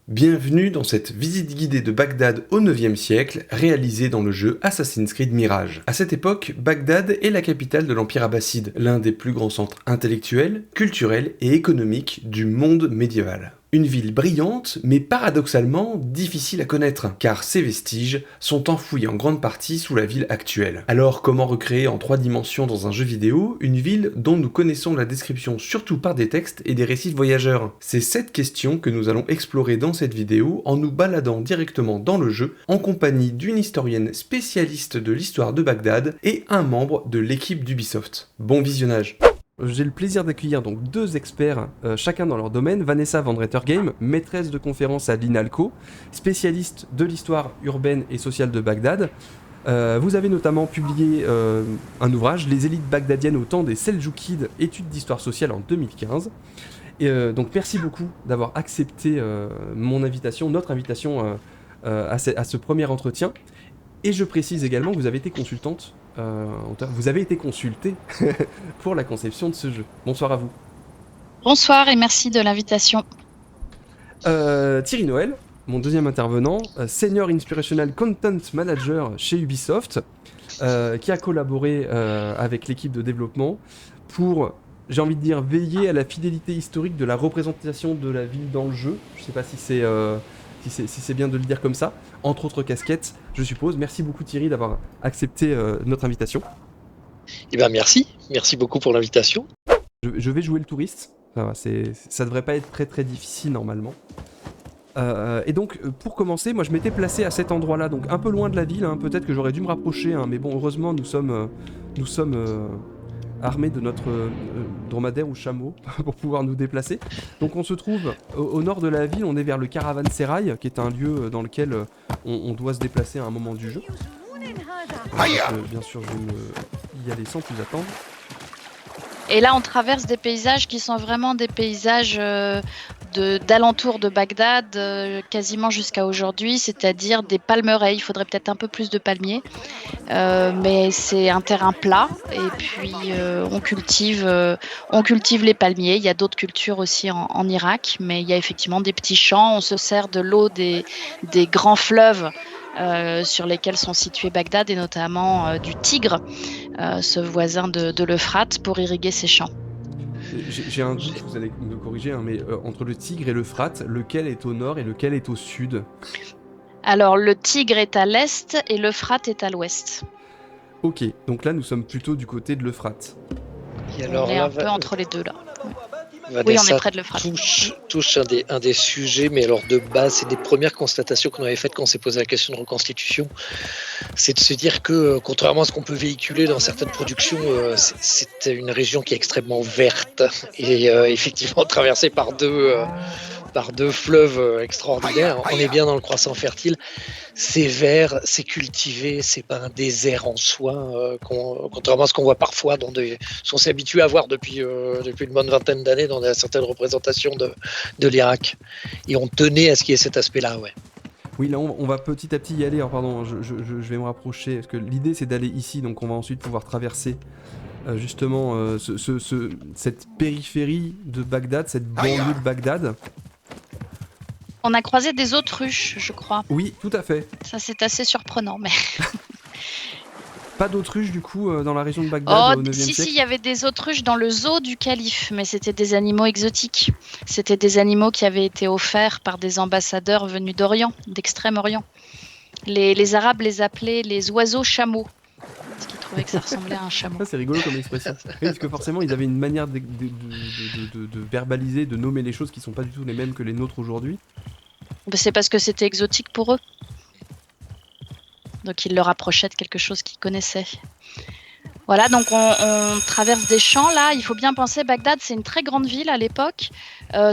Bienvenue dans cette visite guidée de Bagdad au IXe siècle, réalisée dans le jeu Assassin's Creed Mirage. À cette époque, Bagdad est la capitale de l'Empire abbasside, l'un des plus grands centres intellectuels, culturels et économiques du monde médiéval. Une ville brillante, mais paradoxalement difficile à connaître, car ses vestiges sont enfouis en grande partie sous la ville actuelle. Alors comment recréer en 3 dimensions dans un jeu vidéo une ville dont nous connaissons la description surtout par des textes et des récits de voyageurs? C'est cette question que nous allons explorer dans cette vidéo en nous baladant directement dans le jeu en compagnie d'une historienne spécialiste de l'histoire de Bagdad et un membre de l'équipe d'Ubisoft. Bon visionnage! J'ai le plaisir d'accueillir donc 2 experts, chacun dans leur domaine. Vanessa Van Rettergame, maîtresse de conférence à l'INALCO, spécialiste de l'histoire urbaine et sociale de Bagdad. Vous avez notamment publié un ouvrage, Les élites bagdadiennes au temps des Seldjoukides, études d'histoire sociale en 2015. Et donc merci beaucoup d'avoir accepté mon invitation, notre invitation à ce premier entretien. Et je précise également que vous avez été consultante. Vous avez été consulté pour la conception de ce jeu. Bonsoir à vous. Bonsoir et merci de l'invitation. Thierry Noël, mon deuxième intervenant, Senior Inspirational Content Manager chez Ubisoft, qui a collaboré avec l'équipe de développement pour, j'ai envie de dire, veiller à la fidélité historique de la représentation de la ville dans le jeu. Je ne sais pas si c'est bien de le dire comme ça, entre autres casquettes, je suppose. Merci beaucoup Thierry d'avoir accepté notre invitation. Eh bien merci beaucoup pour l'invitation. Je vais jouer le touriste, ça devrait pas être très très difficile normalement. Et donc pour commencer, moi je m'étais placé à cet endroit-là, donc un peu loin de la ville, hein. Peut-être que j'aurais dû me rapprocher, hein, mais bon heureusement nous sommes armés de notre dromadaire ou chameau pour pouvoir nous déplacer. Donc on se trouve au nord de la ville, on est vers le Caravansérail, qui est un lieu dans lequel on doit se déplacer à un moment du jeu. Bien sûr, je vais y aller sans plus attendre. Et là, on traverse des paysages qui sont vraiment des paysages d'alentour de Bagdad, quasiment jusqu'à aujourd'hui, c'est-à-dire des palmeraies. Il faudrait peut-être un peu plus de palmiers, mais c'est un terrain plat. Et puis, on cultive les palmiers. Il y a d'autres cultures aussi en Irak, mais il y a effectivement des petits champs. On se sert de l'eau des grands fleuves sur lesquels sont situés Bagdad et notamment du Tigre, ce voisin de l'Euphrate, pour irriguer ses champs. J'ai un doute, vous allez me corriger, hein, mais entre le Tigre et l'Euphrate, lequel est au nord et lequel est au sud? Alors le Tigre est à l'est et l'Euphrate est à l'ouest. Ok, donc là nous sommes plutôt du côté de l'Euphrate. Et alors, on est un peu entre les deux là. Vanessa, oui, on est près de l'Euphrate. touche un des sujets, mais alors de base, c'est des premières constatations qu'on avait faites quand on s'est posé la question de reconstitution. C'est de se dire que, contrairement à ce qu'on peut véhiculer dans certaines productions, c'est une région qui est extrêmement verte et effectivement traversée par deux fleuves extraordinaires. On est bien dans le croissant fertile. C'est vert, c'est cultivé, c'est pas un désert en soi, contrairement à ce qu'on voit parfois ce qu'on s'est habitué à voir depuis une bonne vingtaine d'années dans certaines représentations de l'Irak. Et on tenait à ce qu'il y ait cet aspect-là, ouais. Oui, là on va petit à petit y aller. Alors pardon, je vais me rapprocher, parce que l'idée c'est d'aller ici, donc on va ensuite pouvoir traverser justement cette périphérie de Bagdad, cette banlieue de Bagdad. On a croisé des autruches, je crois. Oui, tout à fait. Ça, c'est assez surprenant, mais... Pas d'autruches, du coup, dans la région de Bagdad au 9e siècle? Si, il y avait des autruches dans le zoo du calife, mais c'était des animaux exotiques. C'était des animaux qui avaient été offerts par des ambassadeurs venus d'Orient, d'Extrême-Orient. Les Arabes les appelaient les oiseaux chameaux, parce qu'ils trouvaient que ça ressemblait à un chameau. Ça, c'est rigolo comme expression. Oui, parce que forcément, ils avaient une manière de verbaliser, de nommer les choses qui sont pas du tout les mêmes que les nôtres aujourd'hui. C'est parce que c'était exotique pour eux. Donc ils le rapprochaient de quelque chose qu'ils connaissaient. Voilà, donc on traverse des champs là. Il faut bien penser, Bagdad, c'est une très grande ville à l'époque,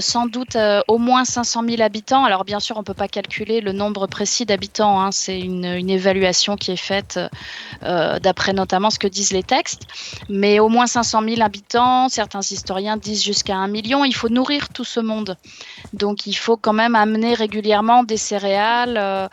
sans doute au moins 500 000 habitants. Alors bien sûr, on ne peut pas calculer le nombre précis d'habitants, hein. C'est une évaluation qui est faite d'après notamment ce que disent les textes. Mais au moins 500 000 habitants, certains historiens disent jusqu'à 1 million. Il faut nourrir tout ce monde. Donc il faut quand même amener régulièrement des céréales,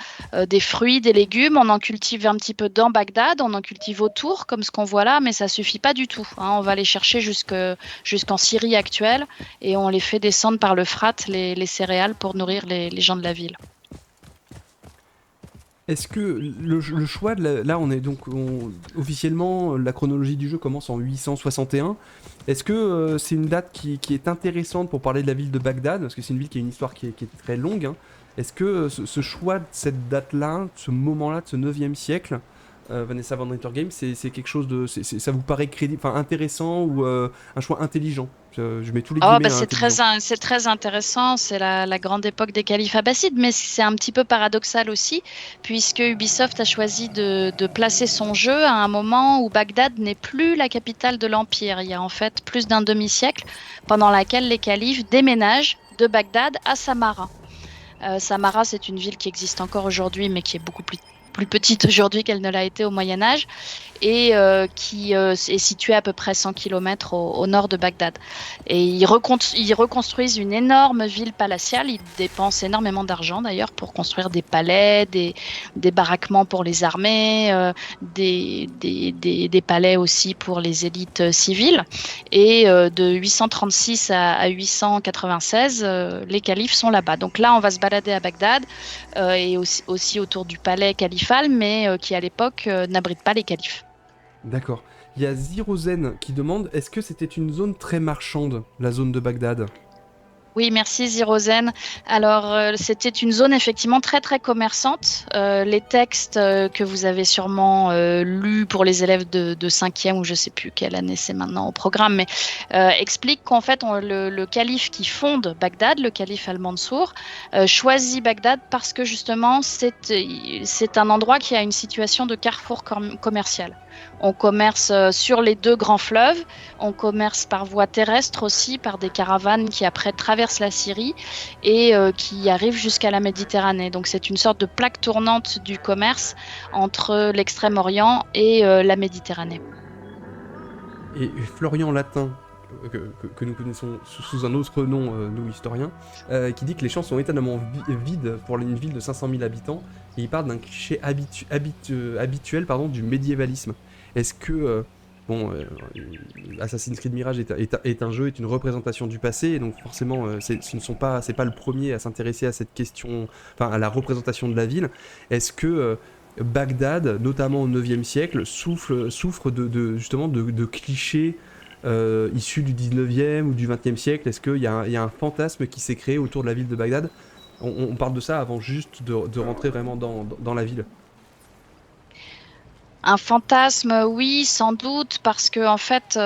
des fruits, des légumes. On en cultive un petit peu dans Bagdad, on en cultive autour, comme ce qu'on voit là. là, mais ça suffit pas du tout. On va les chercher jusqu'en Syrie actuelle et on les fait descendre par l'Euphrate, les céréales, pour nourrir les gens de la ville. Est-ce que le choix là on est donc officiellement la chronologie du jeu commence en 861. Est-ce que c'est une date qui est intéressante pour parler de la ville de Bagdad, parce que c'est une ville qui a une histoire qui est très longue, hein. Est-ce que ce choix de cette date-là, ce moment-là, de ce 9e siècle, Vanessa Van Rittergame, c'est quelque chose de... ça vous paraît intéressant ou un choix intelligent? Je mets tous les guillemets C'est très intéressant, c'est la grande époque des califes abbassides, mais c'est un petit peu paradoxal aussi, puisque Ubisoft a choisi de placer son jeu à un moment où Bagdad n'est plus la capitale de l'Empire. Il y a en fait plus d'un demi-siècle pendant laquelle les califes déménagent de Bagdad à Samarra. Samarra, c'est une ville qui existe encore aujourd'hui, mais qui est beaucoup plus petite aujourd'hui qu'elle ne l'a été au Moyen-Âge, et qui est située à peu près 100 km au nord de Bagdad. Et ils reconstruisent une énorme ville palatiale. Ils dépensent énormément d'argent d'ailleurs pour construire des palais, des baraquements pour les armées, des palais aussi pour les élites civiles. Et de 836 à 896, les califes sont là-bas. Donc là, on va se balader à Bagdad et aussi autour du palais califal, mais qui à l'époque n'abrite pas les califes. D'accord. Il y a Zirozen qui demande, est-ce que c'était une zone très marchande, la zone de Bagdad? Oui, merci Zirozen. Alors, c'était une zone effectivement très très commerçante. Les textes que vous avez sûrement lus pour les élèves de 5e, ou je ne sais plus quelle année c'est maintenant au programme, mais expliquent qu'en fait le calife qui fonde Bagdad, le calife Al-Mansour, choisit Bagdad parce que justement c'est un endroit qui a une situation de carrefour commercial. On commerce sur les 2 grands fleuves, on commerce par voie terrestre aussi, par des caravanes qui après traversent la Syrie et qui arrivent jusqu'à la Méditerranée. Donc c'est une sorte de plaque tournante du commerce entre l'Extrême-Orient et la Méditerranée. Et Florian Latin, que nous connaissons sous un autre nom, nous historiens, qui dit que les champs sont étonnamment vides pour une ville de 500 000 habitants, et il parle d'un cliché habituel du médiévalisme. Est-ce que Assassin's Creed Mirage est un jeu, est une représentation du passé, et donc forcément c'est pas le premier à s'intéresser à cette question, enfin à la représentation de la ville. Est-ce que Bagdad, notamment au 9e siècle, souffre justement de clichés issus du 19e ou du 20e siècle? Est-ce qu'il y a un fantasme qui s'est créé autour de la ville de Bagdad? On parle de ça avant juste de rentrer vraiment dans la ville. Un fantasme, oui, sans doute, parce que en fait,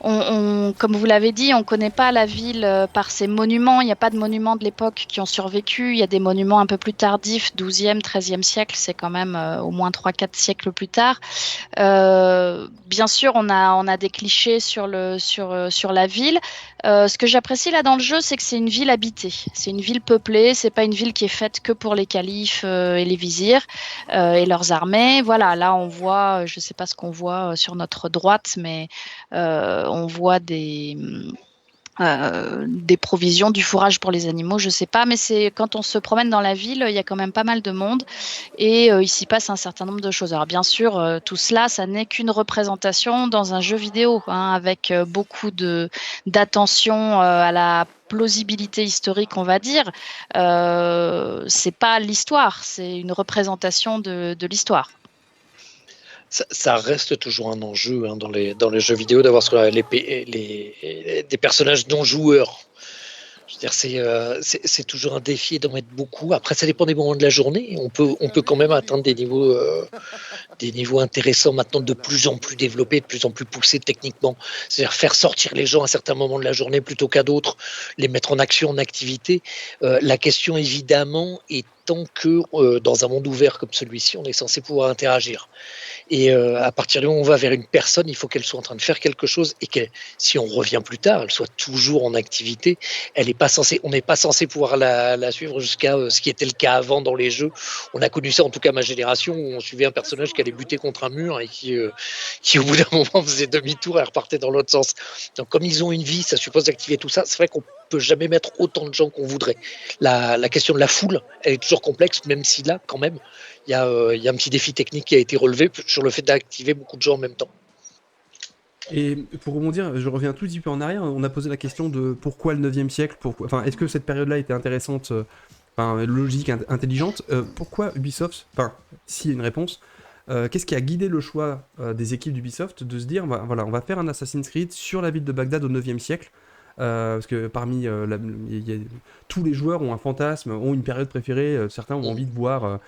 comme vous l'avez dit, on ne connaît pas la ville par ses monuments. Il n'y a pas de monuments de l'époque qui ont survécu. Il y a des monuments un peu plus tardifs, 12e, 13e siècle, c'est quand même au moins 3-4 siècles plus tard. Bien sûr, on a des clichés sur la ville. Ce que j'apprécie là dans le jeu, c'est que c'est une ville habitée. C'est une ville peuplée. C'est pas une ville qui est faite que pour les califes et les vizirs et leurs armées. Voilà, là on voit, je sais pas ce qu'on voit sur notre droite, mais on voit des provisions, du fourrage pour les animaux, je sais pas, mais c'est quand on se promène dans la ville, il y a quand même pas mal de monde et il s'y passe un certain nombre de choses. Alors bien sûr, tout cela, ça n'est qu'une représentation dans un jeu vidéo, avec beaucoup d'attention à la plausibilité historique, on va dire. C'est pas l'histoire, c'est une représentation de l'histoire. Ça reste toujours un enjeu dans les jeux vidéo d'avoir des personnages non joueurs. Je veux dire, c'est toujours un défi d'en mettre beaucoup. Après, ça dépend des moments de la journée. On peut quand même atteindre des niveaux intéressants maintenant, de plus en plus développés, de plus en plus poussés techniquement. C'est-à-dire faire sortir les gens à certains moments de la journée plutôt qu'à d'autres, les mettre en action, en activité. La question, évidemment, étant que dans un monde ouvert comme celui-ci, on est censé pouvoir interagir. Et à partir du moment où on va vers une personne, il faut qu'elle soit en train de faire quelque chose et que si on revient plus tard, elle soit toujours en activité. On n'est pas censé pouvoir la suivre jusqu'à ce qui était le cas avant dans les jeux. On a connu ça, en tout cas ma génération, où on suivait un personnage qui allait buter contre un mur et qui au bout d'un moment faisait demi-tour et repartait dans l'autre sens. Donc comme ils ont une vie, ça suppose d'activer tout ça. C'est vrai qu'on peut jamais mettre autant de gens qu'on voudrait. La question de la foule, elle est toujours complexe, même si là, quand même, il y a un petit défi technique qui a été relevé sur le fait d'activer beaucoup de gens en même temps. Et pour rebondir, je reviens tout petit peu en arrière. On a posé la question de pourquoi le 9e siècle, enfin, est-ce que cette période-là était intéressante, logique, intelligente. Pourquoi Ubisoft, s'il y a une réponse, qu'est-ce qui a guidé le choix des équipes d'Ubisoft de se dire, voilà, on va faire un Assassin's Creed sur la ville de Bagdad au 9e siècle, parce que parmi tous les joueurs ont un fantasme, ont une période préférée, certains ont envie de voir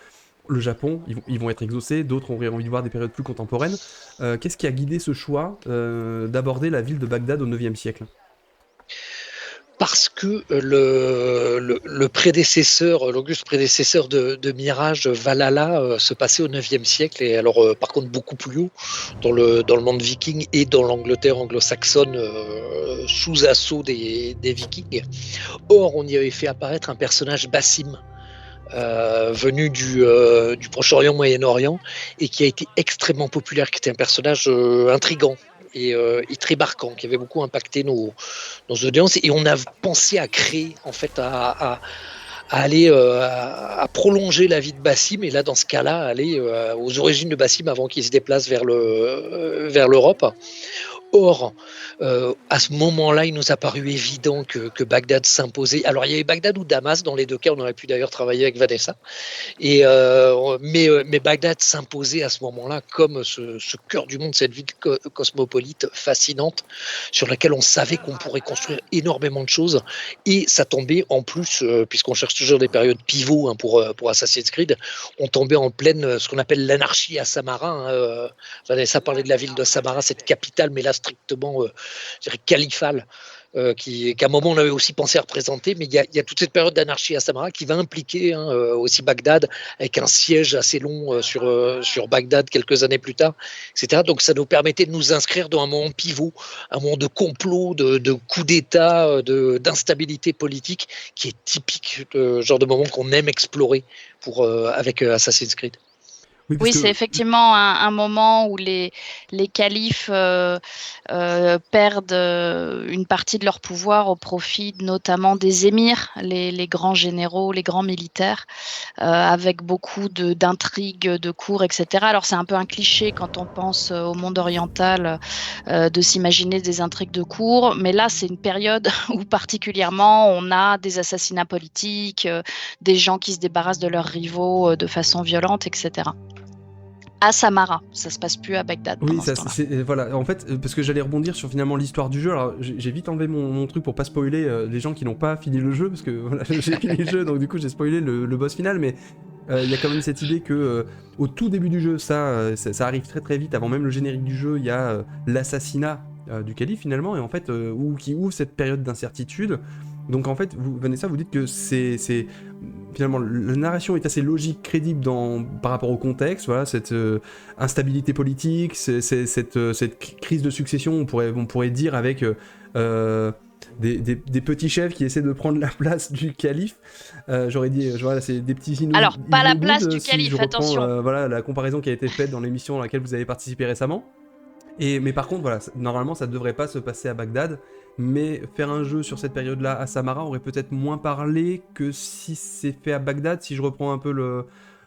le Japon, ils vont être exaucés, d'autres ont envie de voir des périodes plus contemporaines. Qu'est-ce qui a guidé ce choix d'aborder la ville de Bagdad au 9e siècle ? Parce que le prédécesseur, l'auguste prédécesseur de Mirage, Valhalla, se passait au 9e siècle, et alors par contre beaucoup plus haut, dans le monde viking et dans l'Angleterre anglo-saxonne, sous assaut des Vikings. Or, on y avait fait apparaître un personnage Basim, venu du Proche-Orient, Moyen-Orient, et qui a été extrêmement populaire, qui était un personnage intrigant et très marquant, qui avait beaucoup impacté nos audiences. Et on a pensé à créer, en fait, à aller à prolonger la vie de Basim, et là, dans ce cas-là, aller aux origines de Basim avant qu'il se déplace vers l'Europe. Or, à ce moment-là, il nous a paru évident que Bagdad s'imposait. Alors, il y avait Bagdad ou Damas, dans les deux cas, on aurait pu d'ailleurs travailler avec Vanessa. Mais Bagdad s'imposait à ce moment-là comme ce cœur du monde, cette ville cosmopolite fascinante, sur laquelle on savait qu'on pourrait construire énormément de choses. Et ça tombait en plus, puisqu'on cherche toujours des périodes pivots, hein, pour Assassin's Creed, on tombait en pleine, ce qu'on appelle l'anarchie à Samara. Hein, Vanessa parlait de la ville de Samara, cette capitale, mais là strictement, je dirais, califale, qu'à un moment on avait aussi pensé à représenter, mais il y a toute cette période d'anarchie à Samara qui va impliquer, hein, aussi Bagdad, avec un siège assez long sur Bagdad quelques années plus tard, etc. Donc ça nous permettait de nous inscrire dans un moment pivot, un moment de complot, de coup d'État, d'instabilité politique, qui est typique de genre de moment qu'on aime explorer avec Assassin's Creed. Oui, c'est effectivement un moment où les califes perdent une partie de leur pouvoir au profit notamment des émirs, les grands généraux, les grands militaires, avec beaucoup d'intrigues, de cours, etc. Alors c'est un peu un cliché quand on pense au monde oriental de s'imaginer des intrigues de cours, mais là c'est une période où particulièrement on a des assassinats politiques, des gens qui se débarrassent de leurs rivaux de façon violente, etc. À Samara, ça se passe plus à Bagdad. Oui, voilà. En fait, parce que j'allais rebondir sur finalement l'histoire du jeu. Alors, j'ai vite enlevé mon truc pour pas spoiler les gens qui n'ont pas fini le jeu, parce que voilà, j'ai fini le jeu, donc du coup j'ai spoilé le boss final. Mais il y a quand même cette idée que au tout début du jeu, ça arrive très très vite. Avant même le générique du jeu, il y a l'assassinat du calife finalement, et en fait qui ouvre cette période d'incertitude. Donc en fait, Vanessa, vous dites que c'est finalement la narration est assez logique, crédible par rapport au contexte, voilà, cette instabilité politique, cette crise de succession, on pourrait dire, avec des petits chefs qui essaient de prendre la place du calife. J'aurais dit, voilà, c'est des petits Inuits. Alors, pas la place du calife, attention. Voilà, la comparaison qui a été faite dans l'émission dans laquelle vous avez participé récemment. Mais par contre, voilà, normalement, ça ne devrait pas se passer à Bagdad, mais faire un jeu sur cette période-là à Samara aurait peut-être moins parlé que si c'est fait à Bagdad. Si je reprends un peu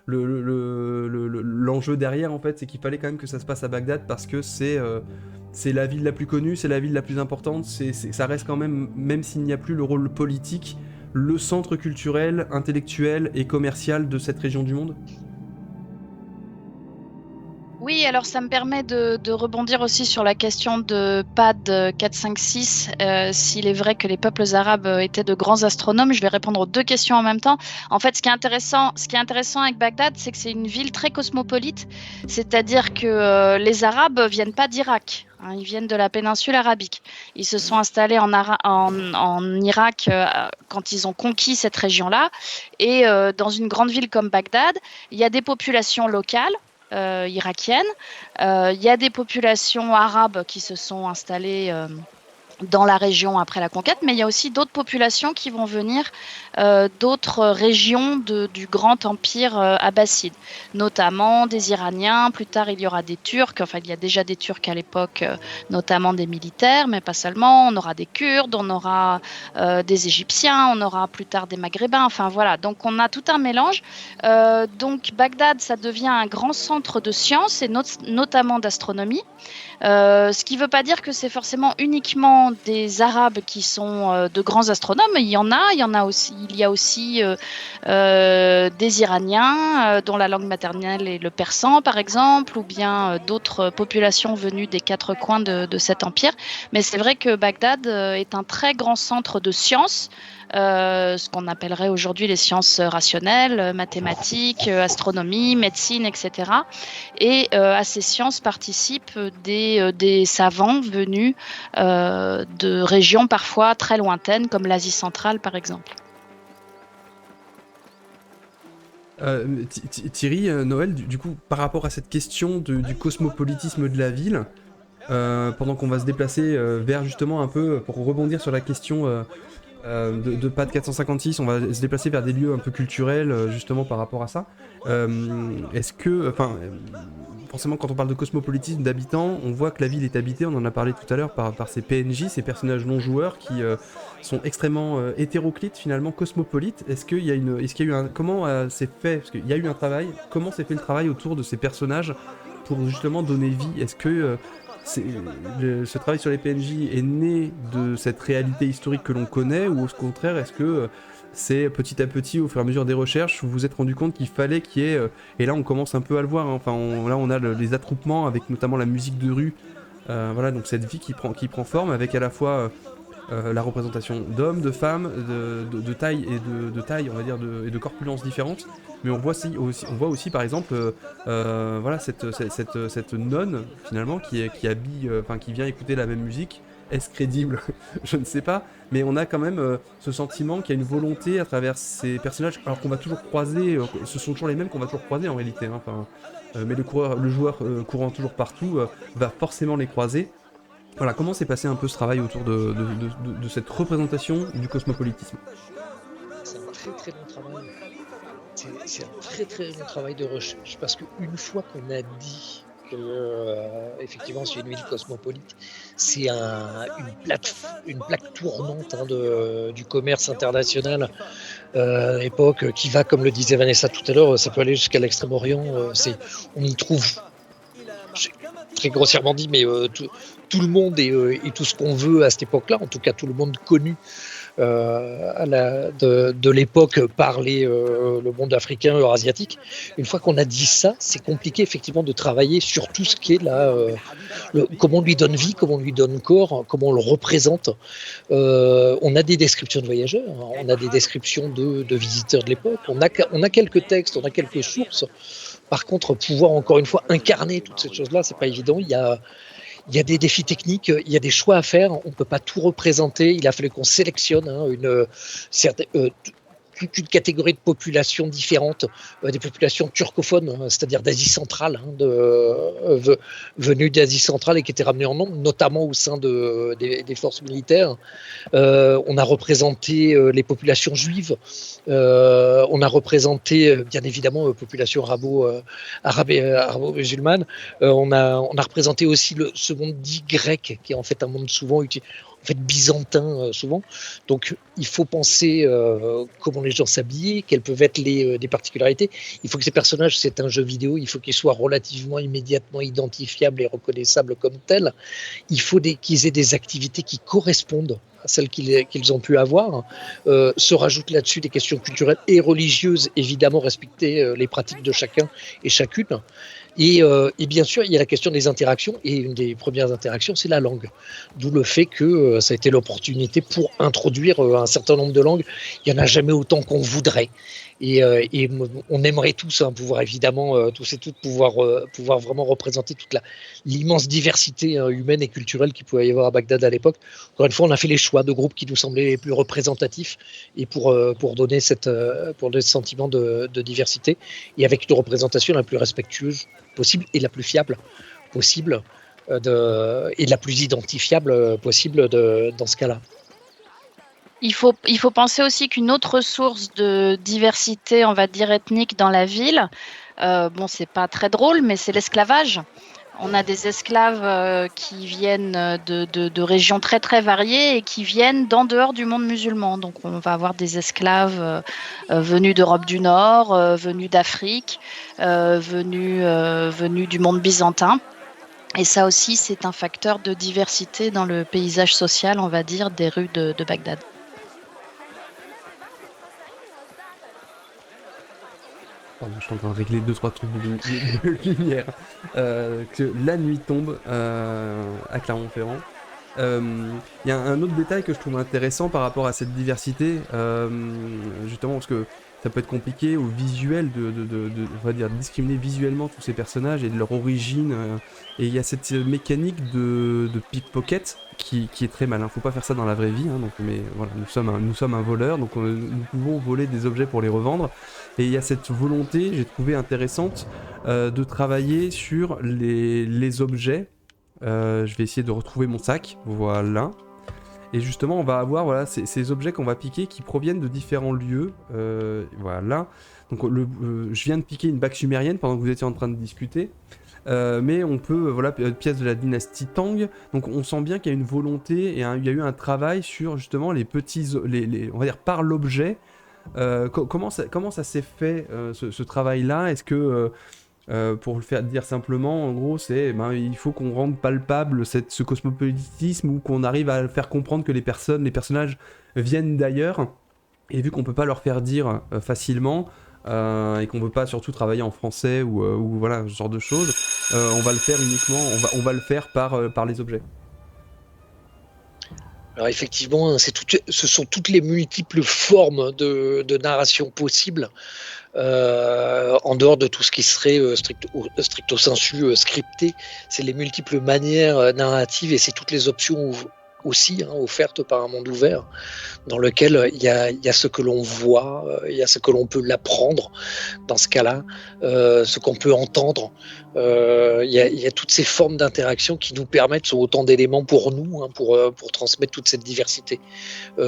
l'enjeu derrière, en fait, c'est qu'il fallait quand même que ça se passe à Bagdad, parce que c'est la ville la plus connue, c'est la ville la plus importante, ça reste quand même s'il n'y a plus le rôle politique, le centre culturel, intellectuel et commercial de cette région du monde. Oui, alors ça me permet de rebondir aussi sur la question de PAD 456. S'il est vrai que les peuples arabes étaient de grands astronomes, je vais répondre aux deux questions en même temps. En fait, ce qui est intéressant avec Bagdad, c'est que c'est une ville très cosmopolite, c'est-à-dire que les Arabes viennent pas d'Irak. Ils viennent de la péninsule arabique. Ils se sont installés en Irak quand ils ont conquis cette région-là. Et dans une grande ville comme Bagdad, il y a des populations locales, irakiennes. Il y a des populations arabes qui se sont installées dans la région après la conquête, mais il y a aussi d'autres populations qui vont venir d'autres régions du grand empire abbasside, notamment des Iraniens. Plus tard, il y aura des Turcs. Enfin, il y a déjà des Turcs à l'époque, notamment des militaires, mais pas seulement. On aura des Kurdes, on aura des Égyptiens, on aura plus tard des Maghrébins. Enfin, voilà. Donc, on a tout un mélange. Donc, Bagdad, ça devient un grand centre de sciences et notamment d'astronomie. Ce qui ne veut pas dire que c'est forcément uniquement des Arabes qui sont de grands astronomes. Il y a aussi des Iraniens dont la langue maternelle est le persan, par exemple, ou bien d'autres populations venues des quatre coins de cet empire. Mais c'est vrai que Bagdad est un très grand centre de sciences. Ce qu'on appellerait aujourd'hui les sciences rationnelles, mathématiques, astronomie, médecine, etc. Et à ces sciences participent des savants venus de régions parfois très lointaines, comme l'Asie centrale, par exemple. Thierry, Noël, du coup, par rapport à cette question du cosmopolitisme de la ville, pendant qu'on va se déplacer vers justement un peu, pour rebondir sur la question de PAD 456, on va se déplacer vers des lieux un peu culturels justement par rapport à ça. Est-ce que, forcément quand on parle de cosmopolitisme d'habitants, on voit que la ville est habitée, on en a parlé tout à l'heure par ces PNJ, ces personnages non joueurs qui sont extrêmement hétéroclites finalement, cosmopolites. Est-ce qu'il y a eu un, comment c'est fait, parce qu'il y a eu un travail, comment s'est fait le travail autour de ces personnages pour justement donner vie? Est-ce que ce travail sur les PNJ est né de cette réalité historique que l'on connaît, ou au contraire, est-ce que c'est petit à petit, au fur et à mesure des recherches, vous vous êtes rendu compte qu'il fallait qu'il y ait, et là on commence un peu à le voir, hein, là on a les attroupements avec notamment la musique de rue, voilà, donc cette vie qui prend forme avec à la fois la représentation d'hommes, de femmes, de taille et de taille, on va dire, et de corpulence différentes. Mais on voit aussi par exemple, voilà, cette nonne finalement qui habille, qui vient écouter la même musique. Est-ce crédible? Je ne sais pas. Mais on a quand même ce sentiment qu'il y a une volonté à travers ces personnages, alors qu'on va toujours croiser, ce sont toujours les mêmes qu'on va toujours croiser en réalité. Hein, mais le joueur courant toujours partout va forcément les croiser. Voilà, comment s'est passé un peu ce travail autour de cette représentation du cosmopolitisme? C'est un très très long travail. C'est un très très long travail de recherche, parce qu'une fois qu'on a dit que effectivement c'est une ville cosmopolite, c'est une plaque tournante du commerce international à l'époque, qui va, comme le disait Vanessa tout à l'heure, ça peut aller jusqu'à l'Extrême-Orient. On y trouve, très grossièrement dit, mais tout le monde et tout ce qu'on veut à cette époque-là, en tout cas tout le monde connu de l'époque par le monde africain, eurasiatique. Une fois qu'on a dit ça, c'est compliqué effectivement de travailler sur tout ce qui est là, comment on lui donne vie, comment on lui donne corps, comment on le représente. On a des descriptions de voyageurs, on a des descriptions de visiteurs de l'époque, on a quelques textes, on a quelques sources. Par contre, pouvoir encore une fois incarner toutes ces choses-là, c'est pas évident. Il y a des défis techniques, il y a des choix à faire, on ne peut pas tout représenter, il a fallu qu'on sélectionne toute une catégorie de populations différentes, des populations turcophones, c'est-à-dire d'Asie centrale, venues d'Asie centrale et qui étaient ramenées en nombre, notamment au sein des forces militaires. On a représenté les populations juives, on a représenté bien évidemment population arabo-musulmane, on a représenté aussi ce monde dit grec, qui est en fait un monde souvent byzantin souvent. Donc il faut penser comment les gens s'habillaient, quelles peuvent être les particularités. Il faut que ces personnages, c'est un jeu vidéo, il faut qu'ils soient relativement immédiatement identifiables et reconnaissables comme tels. Il faut qu'ils aient des activités qui correspondent à celles qu'ils ont pu avoir. Se rajoutent là-dessus des questions culturelles et religieuses, évidemment respecter les pratiques de chacun et chacune. Et bien sûr, il y a la question des interactions, et une des premières interactions, c'est la langue. D'où le fait que ça a été l'opportunité pour introduire un certain nombre de langues. Il n'y en a jamais autant qu'on voudrait. Et on aimerait tous pouvoir évidemment, tous et toutes, pouvoir vraiment représenter toute l'immense diversité humaine et culturelle qu'il pouvait y avoir à Bagdad à l'époque. Encore une fois, on a fait les choix de groupes qui nous semblaient les plus représentatifs, et pour donner ce sentiment de diversité, et avec une représentation la plus respectueuse possible et la plus fiable possible, et la plus identifiable possible dans ce cas-là. Il faut penser aussi qu'une autre source de diversité, on va dire ethnique dans la ville, bon, c'est pas très drôle, mais c'est l'esclavage. On a des esclaves qui viennent de régions très très variées et qui viennent d'en dehors du monde musulman. Donc on va avoir des esclaves venus d'Europe du Nord, venus d'Afrique, venus du monde byzantin. Et ça aussi, c'est un facteur de diversité dans le paysage social, on va dire, des rues de Bagdad. Pardon, je suis en train de régler 2-3 trucs de lumière. Que la nuit tombe à Clermont-Ferrand. Il y a un autre détail que je trouve intéressant par rapport à cette diversité, justement parce que ça peut être compliqué au visuel on va dire, discriminer visuellement tous ces personnages et de leur origine. Et il y a cette mécanique de pickpocket qui est très malin. Faut pas faire ça dans la vraie vie, hein, donc, mais voilà, nous sommes un voleur, donc nous pouvons voler des objets pour les revendre. Et il y a cette volonté, j'ai trouvé intéressante, de travailler sur les objets. Je vais essayer de retrouver mon sac, voilà. Et justement, on va avoir ces objets qu'on va piquer qui proviennent de différents lieux. Voilà. Donc, je viens de piquer une bague sumérienne pendant que vous étiez en train de discuter. Mais on peut, pièce de la dynastie Tang. Donc, on sent bien qu'il y a une volonté et il y a eu un travail sur justement les petits, on va dire par l'objet. Comment ça s'est fait ce travail-là? Est-ce que pour le faire dire simplement, en gros, il faut qu'on rende palpable ce cosmopolitisme ou qu'on arrive à faire comprendre que les personnages viennent d'ailleurs, et vu qu'on peut pas leur faire dire facilement et qu'on veut pas surtout travailler en français ou voilà ce genre de choses, on va le faire uniquement, on va le faire par les objets. Alors effectivement, ce sont toutes les multiples formes de narration possibles. En dehors de tout ce qui serait stricto sensu scripté, c'est les multiples manières narratives et c'est toutes les options aussi offertes par un monde ouvert dans lequel il y a ce que l'on voit, il y a ce que l'on peut l'apprendre dans ce cas-là, ce qu'on peut entendre. Il y a toutes ces formes d'interaction qui nous permettent, sont autant d'éléments pour nous, pour transmettre toute cette diversité.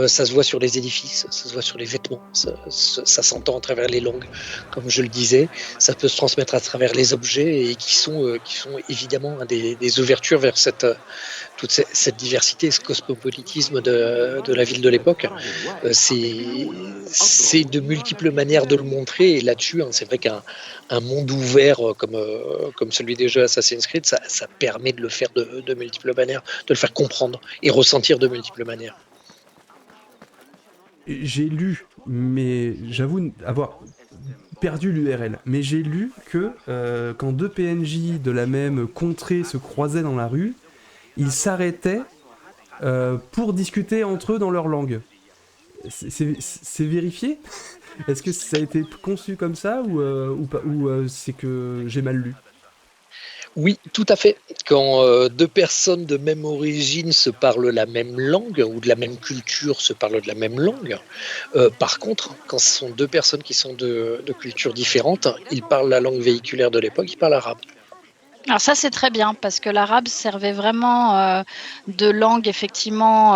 Ça se voit sur les édifices, ça se voit sur les vêtements, ça s'entend à travers les langues, comme je le disais, ça peut se transmettre à travers les objets et qui sont évidemment des ouvertures vers toute cette diversité, ce cosmopolitisme de la ville de l'époque. C'est de multiples manières de le montrer et là-dessus, c'est vrai qu'un monde ouvert comme celui des jeux Assassin's Creed, ça permet de le faire de multiples manières, de le faire comprendre et ressentir de multiples manières. J'ai lu, mais j'avoue avoir perdu l'URL, mais j'ai lu que quand deux PNJ de la même contrée se croisaient dans la rue, ils s'arrêtaient pour discuter entre eux dans leur langue. C'est vérifié? Est-ce que ça a été conçu comme ça ou c'est que j'ai mal lu? Oui, tout à fait. Quand deux personnes de même origine se parlent la même langue ou de la même culture se parlent de la même langue, par contre, quand ce sont deux personnes qui sont de cultures différentes, ils parlent la langue véhiculaire de l'époque, ils parlent arabe. Alors ça, c'est très bien parce que l'arabe servait vraiment de langue effectivement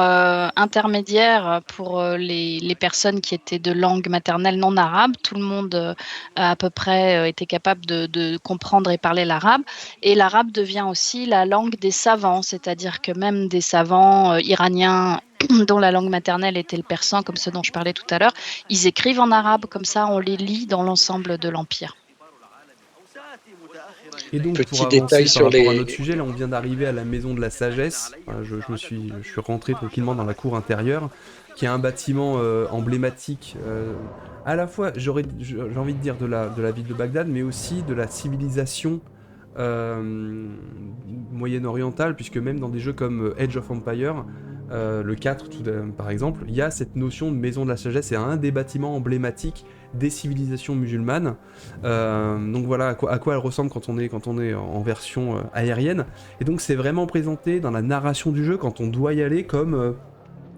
intermédiaire pour les personnes qui étaient de langue maternelle non arabe. Tout le monde à peu près était capable de comprendre et parler l'arabe. Et l'arabe devient aussi la langue des savants, c'est-à-dire que même des savants iraniens dont la langue maternelle était le persan, comme ceux dont je parlais tout à l'heure, ils écrivent en arabe, comme ça on les lit dans l'ensemble de l'Empire. Et donc, Petit pour avancer détail par sur rapport à les... notre sujet, là on vient d'arriver à la maison de la sagesse. Je suis rentré tranquillement dans la cour intérieure, qui est un bâtiment emblématique, à la fois, j'ai envie de dire, de la ville de Bagdad, mais aussi de la civilisation moyen-orientale, puisque même dans des jeux comme Age of Empires, le 4 par exemple, il y a cette notion de maison de la sagesse, c'est un des bâtiments emblématiques des civilisations musulmanes. Donc voilà à quoi elle ressemble quand on est en version aérienne. Et donc c'est vraiment présenté dans la narration du jeu quand on doit y aller comme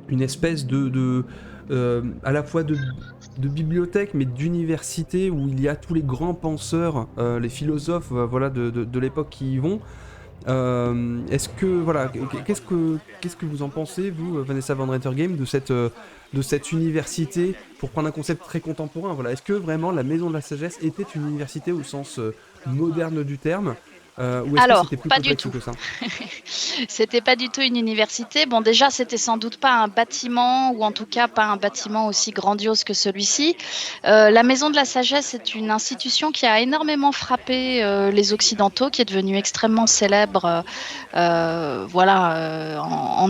une espèce à la fois de bibliothèque mais d'université où il y a tous les grands penseurs, les philosophes de l'époque qui y vont. Est-ce que voilà, qu'est-ce que vous en pensez, vous, Vanessa Van Rettergame, de cette université, pour prendre un concept très contemporain, voilà, est-ce que vraiment la Maison de la Sagesse était une université au sens moderne du terme, ou est-ce que Alors, c'était plus pas du complexe tout. que ça? C'était pas du tout une université. Bon, déjà, c'était sans doute pas un bâtiment, ou en tout cas pas un bâtiment aussi grandiose que celui-ci. La Maison de la Sagesse est une institution qui a énormément frappé les Occidentaux, qui est devenue extrêmement célèbre, en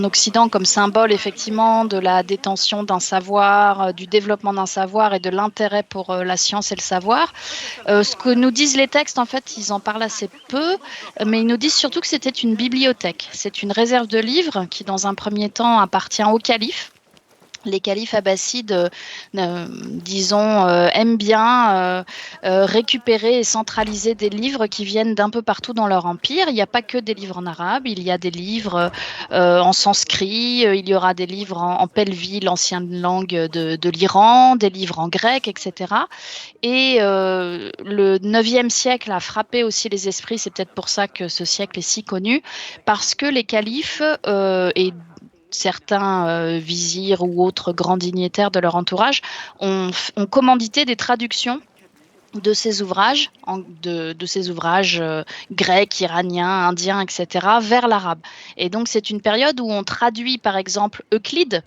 Occident, comme symbole effectivement de la détention d'un savoir, du développement d'un savoir et de l'intérêt pour la science et le savoir. Ce que nous disent les textes, en fait, ils en parlent assez peu, mais ils nous disent surtout que c'était une bibliothèque. C'est une réserve de livres qui, dans un premier temps, appartient au calife. Les califes abbassides, aiment bien récupérer et centraliser des livres qui viennent d'un peu partout dans leur empire. Il n'y a pas que des livres en arabe, il y a des livres en sanskrit, il y aura des livres en pelvi, l'ancienne langue de l'Iran, des livres en grec, etc. Et le 9e siècle a frappé aussi les esprits, c'est peut-être pour ça que ce siècle est si connu, parce que les califes et certains vizirs ou autres grands dignitaires de leur entourage ont commandité des traductions de ces ouvrages, de ces ouvrages grecs, iraniens, indiens, etc., vers l'arabe. Et donc c'est une période où on traduit par exemple Euclide,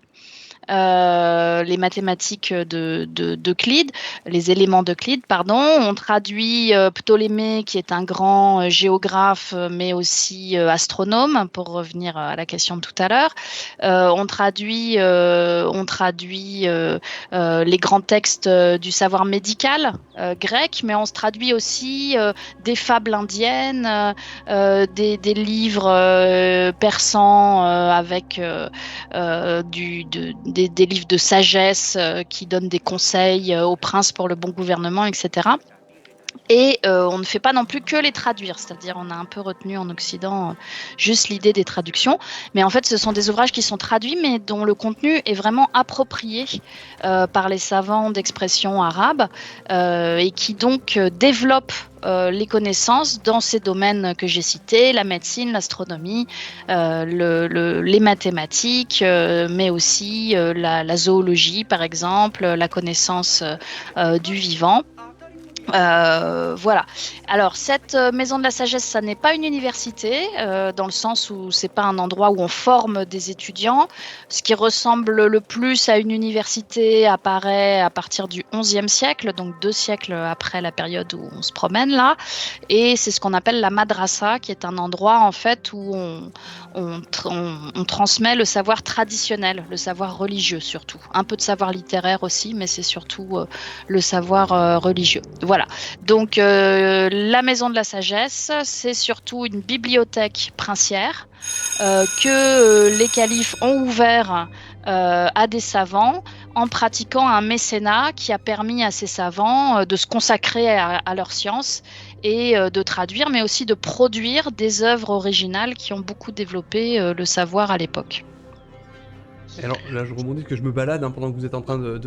les mathématiques d'Euclide, les éléments d'Euclide, pardon. On traduit Ptolémée, qui est un grand géographe, mais aussi astronome, pour revenir à la question de tout à l'heure. On traduit les grands textes du savoir médical grec, mais on se traduit aussi des fables indiennes, des livres persans avec des livres de sagesse qui donnent des conseils aux princes pour le bon gouvernement, etc. Et on ne fait pas non plus que les traduire, c'est-à-dire on a un peu retenu en Occident juste l'idée des traductions, mais en fait ce sont des ouvrages qui sont traduits mais dont le contenu est vraiment approprié par les savants d'expression arabe et qui donc développent les connaissances dans ces domaines que j'ai cités, la médecine, l'astronomie, les mathématiques, mais aussi la zoologie par exemple, la connaissance du vivant. Voilà. Alors, cette maison de la sagesse, ça n'est pas une université, dans le sens où c'est pas un endroit où on forme des étudiants. Ce qui ressemble le plus à une université apparaît à partir du XIe siècle, donc 2 siècles après la période où on se promène là. Et c'est ce qu'on appelle la madrasa, qui est un endroit en fait où on transmet le savoir traditionnel, le savoir religieux surtout. Un peu de savoir littéraire aussi, mais c'est surtout le savoir religieux. Voilà. Donc la Maison de la Sagesse, c'est surtout une bibliothèque princière que les califes ont ouvert à des savants en pratiquant un mécénat qui a permis à ces savants de se consacrer à leur science et de traduire, mais aussi de produire des œuvres originales qui ont beaucoup développé le savoir à l'époque. Alors là, je rebondis parce que je me balade pendant que vous êtes en train de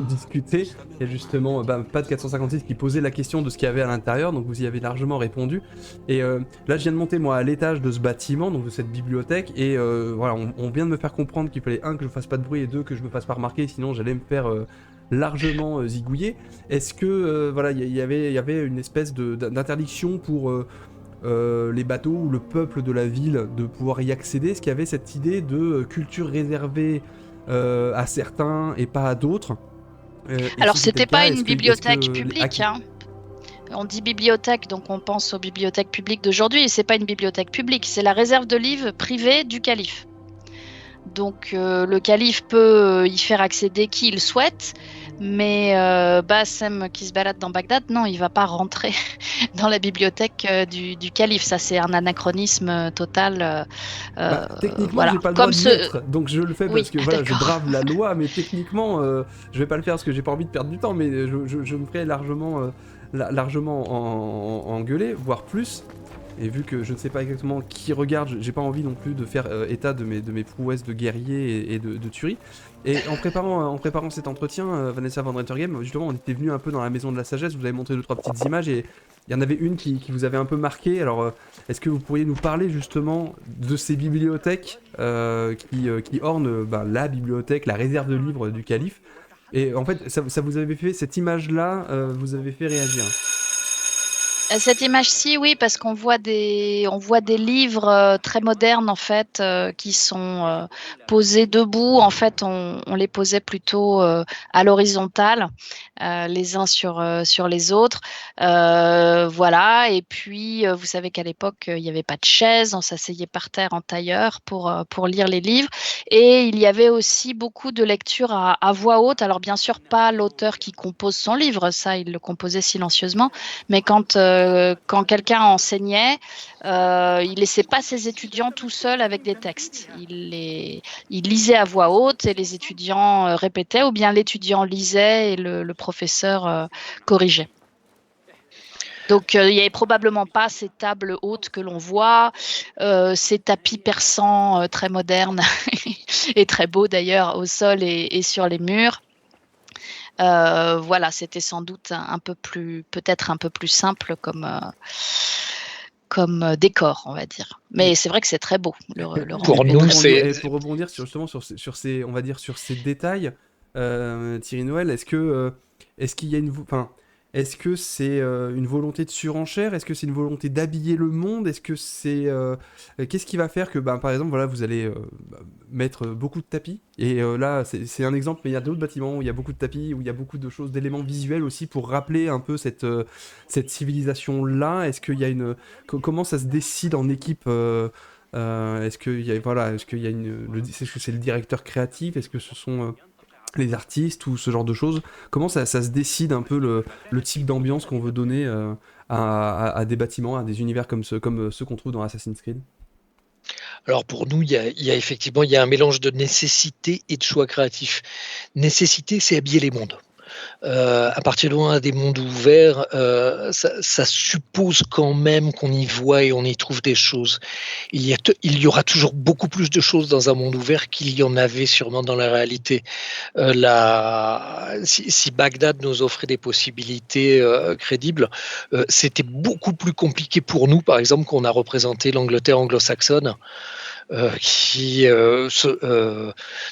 discuter. Il y a justement Pat 456 qui posait la question de ce qu'il y avait à l'intérieur, donc vous y avez largement répondu. Et là, je viens de monter moi à l'étage de ce bâtiment, donc de cette bibliothèque, et voilà, on vient de me faire comprendre qu'il fallait que je fasse pas de bruit et que je me fasse pas remarquer, sinon j'allais me faire largement zigouiller. Est-ce que voilà, il y avait une espèce d'interdiction pour les bateaux ou le peuple de la ville de pouvoir y accéder? Est-ce qu'il y avait cette idée de culture réservée à certains et pas à d'autres? Alors c'était pas une bibliothèque publique, hein. On dit bibliothèque, donc on pense aux bibliothèques publiques d'aujourd'hui, et c'est pas une bibliothèque publique, c'est la réserve de livres privée du calife. Donc le calife peut y faire accéder qui il souhaite, mais Bassem qui se balade dans Bagdad, non, il va pas rentrer dans la bibliothèque du calife. Ça, c'est un anachronisme total. Techniquement, voilà. j'ai pas le droit de mettre, donc je le fais parce que voilà, je brave la loi, mais techniquement, je vais pas le faire parce que j'ai pas envie de perdre du temps, mais je me ferai largement engueuler, voire plus. Et vu que je ne sais pas exactement qui regarde, j'ai pas envie non plus de faire état de mes prouesses de guerrier et de tuerie. Et en préparant cet entretien, Vanessa Van Rettergame, justement, on était venu un peu dans la Maison de la Sagesse, vous avez montré 2-3 petites images, et y en avait une qui vous avait un peu marqué. Alors, est-ce que vous pourriez nous parler justement de ces bibliothèques qui ornent la bibliothèque, la réserve de livres du calife? Et en fait, ça vous avait fait, cette image-là, vous avez fait réagir. Cette image-ci, oui, parce qu'on voit des livres très modernes en fait, qui sont posés debout. En fait, on les posait plutôt à l'horizontale, les uns sur les autres. Voilà. Et puis, vous savez qu'à l'époque, il n'y avait pas de chaise, on s'asseyait par terre en tailleur pour lire les livres. Et il y avait aussi beaucoup de lectures à voix haute. Alors, bien sûr, pas l'auteur qui compose son livre, ça, il le composait silencieusement. Mais quand quelqu'un enseignait, il laissait pas ses étudiants tout seuls avec des textes. Il lisait à voix haute et les étudiants répétaient, ou bien l'étudiant lisait et le professeur corrigeait. Donc, il n'y avait probablement pas ces tables hautes que l'on voit, ces tapis persans très modernes et très beaux d'ailleurs au sol et sur les murs. Voilà, c'était sans doute peut-être un peu plus simple comme décor, on va dire. Mais c'est vrai que c'est très beau. Pour nous, pour rebondir justement sur ces, on va dire, sur ces détails, Thierry Noël, est-ce qu'il y a est-ce que c'est une volonté de surenchère? Est-ce que c'est une volonté d'habiller le monde? Est-ce que c'est qu'est-ce qui va faire que, par exemple, voilà, vous allez mettre beaucoup de tapis? Et là, c'est un exemple, mais il y a d'autres bâtiments où il y a beaucoup de tapis, où il y a beaucoup de choses, d'éléments visuels aussi pour rappeler un peu cette civilisation-là. Est-ce qu'il y a comment ça se décide en équipe? Est-ce qu'il y a est-ce qu'il y a est-ce que c'est le directeur créatif? Est-ce que ce sont les artistes ou ce genre de choses? Comment ça se décide un peu le type d'ambiance qu'on veut donner à des bâtiments, à des univers comme ceux qu'on trouve dans Assassin's Creed? Alors pour nous, il y a effectivement un mélange de nécessité et de choix créatif. Nécessité, c'est habiller les mondes. À partir de là, des mondes ouverts, ça suppose quand même qu'on y voit et on y trouve des choses. Il y aura toujours beaucoup plus de choses dans un monde ouvert qu'il y en avait sûrement dans la réalité. Si Bagdad nous offrait des possibilités crédibles, c'était beaucoup plus compliqué pour nous, par exemple, qu'on a représenté l'Angleterre anglo-saxonne. Dans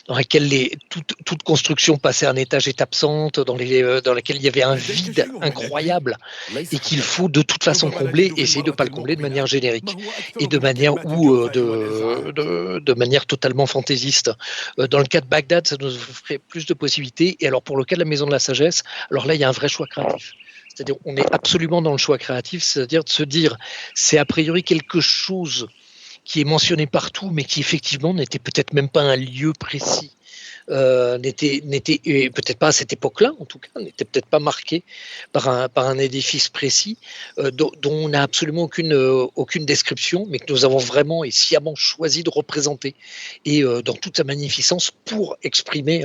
laquelle toute construction passait un étage est absente, dans laquelle il y avait un vide incroyable et qu'il faut de toute façon combler, et essayer de ne pas le combler de manière générique et de manière de manière totalement fantaisiste. Dans le cas de Bagdad, ça nous offrait plus de possibilités. Et alors pour le cas de la Maison de la Sagesse, alors là il y a un vrai choix créatif. C'est-à-dire on est absolument dans le choix créatif, c'est-à-dire de se dire c'est a priori quelque chose qui est mentionné partout, mais qui effectivement n'était peut-être même pas un lieu précis, n'était peut-être pas à cette époque-là, en tout cas, n'était peut-être pas marqué par un édifice précis, dont on n'a absolument aucune description, mais que nous avons vraiment et sciemment choisi de représenter, et dans toute sa magnificence, pour exprimer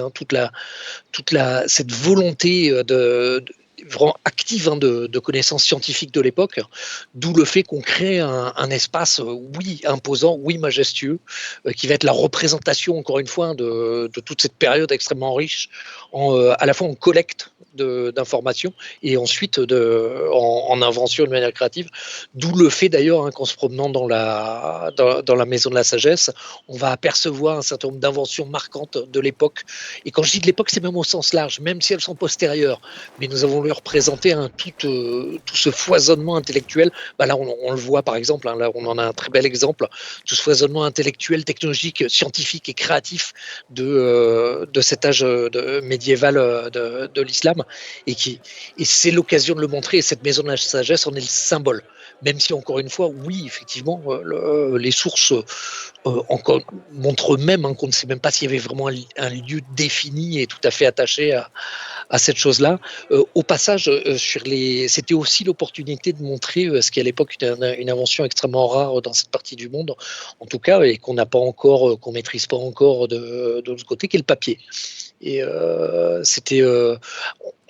cette volonté vraiment active de connaissances scientifiques de l'époque, d'où le fait qu'on crée un espace, oui, imposant, oui, majestueux, qui va être la représentation, encore une fois, de toute cette période extrêmement riche, à la fois en collecte d'informations et ensuite en invention de manière créative, d'où le fait d'ailleurs qu'en se promenant dans la Maison de la Sagesse, on va apercevoir un certain nombre d'inventions marquantes de l'époque. Et quand je dis de l'époque, c'est même au sens large, même si elles sont postérieures, mais nous avons leur présenter tout ce foisonnement intellectuel. Là, on le voit par exemple, là on en a un très bel exemple, tout ce foisonnement intellectuel, technologique, scientifique et créatif de cet âge médiéval de l'islam, et c'est l'occasion de le montrer, et cette Maison de la Sagesse en est le symbole. Même si, encore une fois, oui, effectivement, les sources encore montrent même qu'on ne sait même pas s'il y avait vraiment un lieu défini et tout à fait attaché à cette chose-là. Au passage, c'était aussi l'opportunité de montrer ce qui à l'époque était une invention extrêmement rare dans cette partie du monde, en tout cas, et qu'on maîtrise pas encore de l'autre côté, qui est le papier. Et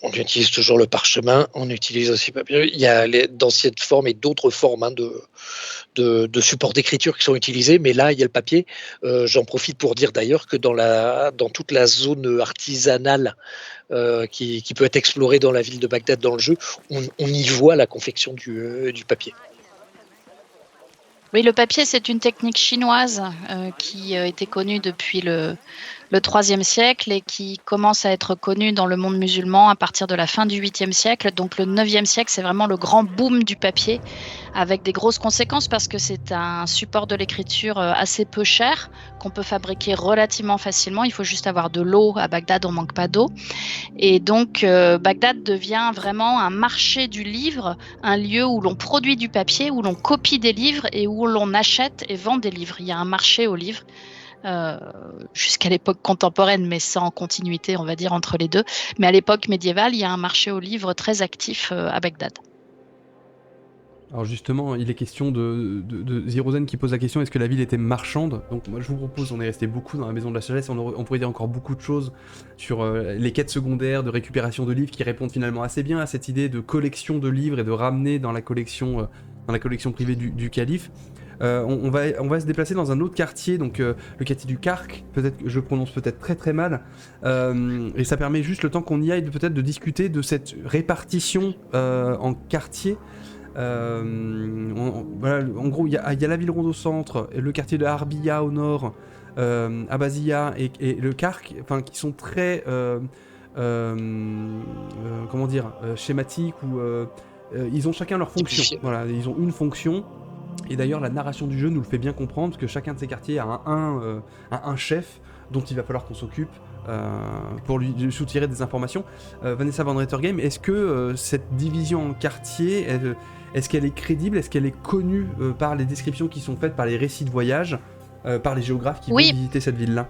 on utilise toujours le parchemin, on utilise aussi le papier. Il y a d'anciennes formes et d'autres formes de supports d'écriture qui sont utilisés, mais là, il le papier. J'en profite pour dire d'ailleurs que dans toute la zone artisanale qui peut être explorée dans la ville de Bagdad dans le jeu, on y voit la confection du papier. Oui, le papier, c'est une technique chinoise qui était connue depuis le IIIe siècle et qui commence à être connue dans le monde musulman à partir de la fin du 8e siècle. Donc le 9e siècle, c'est vraiment le grand boom du papier, avec des grosses conséquences parce que c'est un support de l'écriture assez peu cher, qu'on peut fabriquer relativement facilement. Il faut juste avoir de l'eau. À Bagdad, on ne manque pas d'eau. Et donc, Bagdad devient vraiment un marché du livre, un lieu où l'on produit du papier, où l'on copie des livres et où l'on achète et vend des livres. Il y a un marché aux livres. Jusqu'à l'époque contemporaine, mais sans continuité, on va dire, entre les deux. Mais à l'époque médiévale, il y a un marché aux livres très actif à Bagdad. Alors justement, il est question de Zerozen qui pose la question, est-ce que la ville était marchande? Donc moi je vous propose, on est resté beaucoup dans la maison de la sagesse, on pourrait dire encore beaucoup de choses sur les quêtes secondaires de récupération de livres qui répondent finalement assez bien à cette idée de collection de livres et de ramener dans la collection privée du calife. On va se déplacer dans un autre quartier, donc le quartier du Kark, peut-être que je prononce peut-être très très mal, et ça permet juste le temps qu'on y aille peut-être de discuter de cette répartition en quartiers. Voilà, en gros, il y a la ville ronde au centre, le quartier de Harbiya au nord, Abaziya et le Kark, enfin qui sont très comment dire, schématiques ou ils ont chacun leur fonction. Voilà, ils ont une fonction. Et d'ailleurs, la narration du jeu nous le fait bien comprendre, parce que chacun de ces quartiers a un chef dont il va falloir qu'on s'occupe pour lui soutirer des informations. Vanessa Van Rettergame, est-ce que cette division en quartiers, est-ce qu'elle est crédible? Est-ce qu'elle est connue par les descriptions qui sont faites, par les récits de voyage, par les géographes qui vont visiter cette ville-là?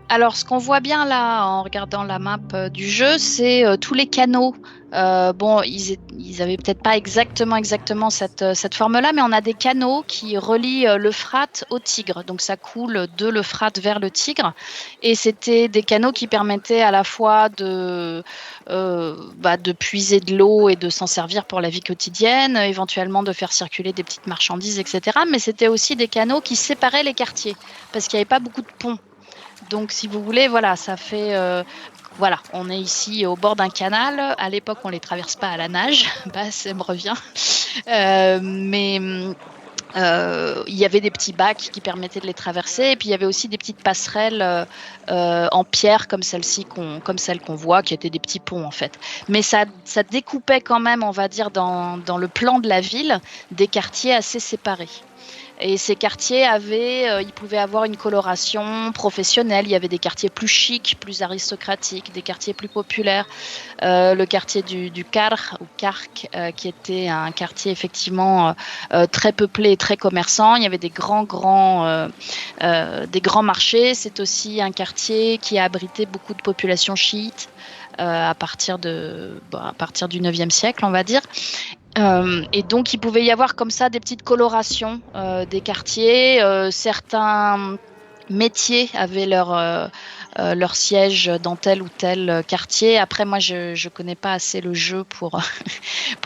Alors, ce qu'on voit bien là, en regardant la map du jeu, c'est tous les canaux. Bon, ils avaient peut-être pas exactement cette forme-là, mais on a des canaux qui relient l'Euphrate au Tigre. Donc, ça coule de l'Euphrate vers le Tigre. Et c'était des canaux qui permettaient à la fois de puiser de l'eau et de s'en servir pour la vie quotidienne, éventuellement de faire circuler des petites marchandises, etc. Mais c'était aussi des canaux qui séparaient les quartiers, parce qu'il n'y avait pas beaucoup de ponts. Donc, si vous voulez, voilà, ça fait... voilà, on est ici au bord d'un canal. À l'époque, on ne les traverse pas à la nage. Bah, ça me revient. Mais il y avait des petits bacs qui permettaient de les traverser. Et puis, il y avait aussi des petites passerelles en pierre comme celle qu'on voit, qui étaient des petits ponts, en fait. Mais ça découpait quand même, on va dire, dans le plan de la ville, des quartiers assez séparés. Et ces quartiers ils pouvaient avoir une coloration professionnelle. Il y avait des quartiers plus chics, plus aristocratiques, des quartiers plus populaires. Le quartier du Kark, qui était un quartier effectivement très peuplé et très commerçant. Il y avait des grands marchés. C'est aussi un quartier qui a abrité beaucoup de populations chiites à partir du 9e siècle, on va dire. Et donc, il pouvait y avoir comme ça des petites colorations des quartiers. Certains métiers avaient leur siège dans tel ou tel quartier. Après, moi, je connais pas assez le jeu pour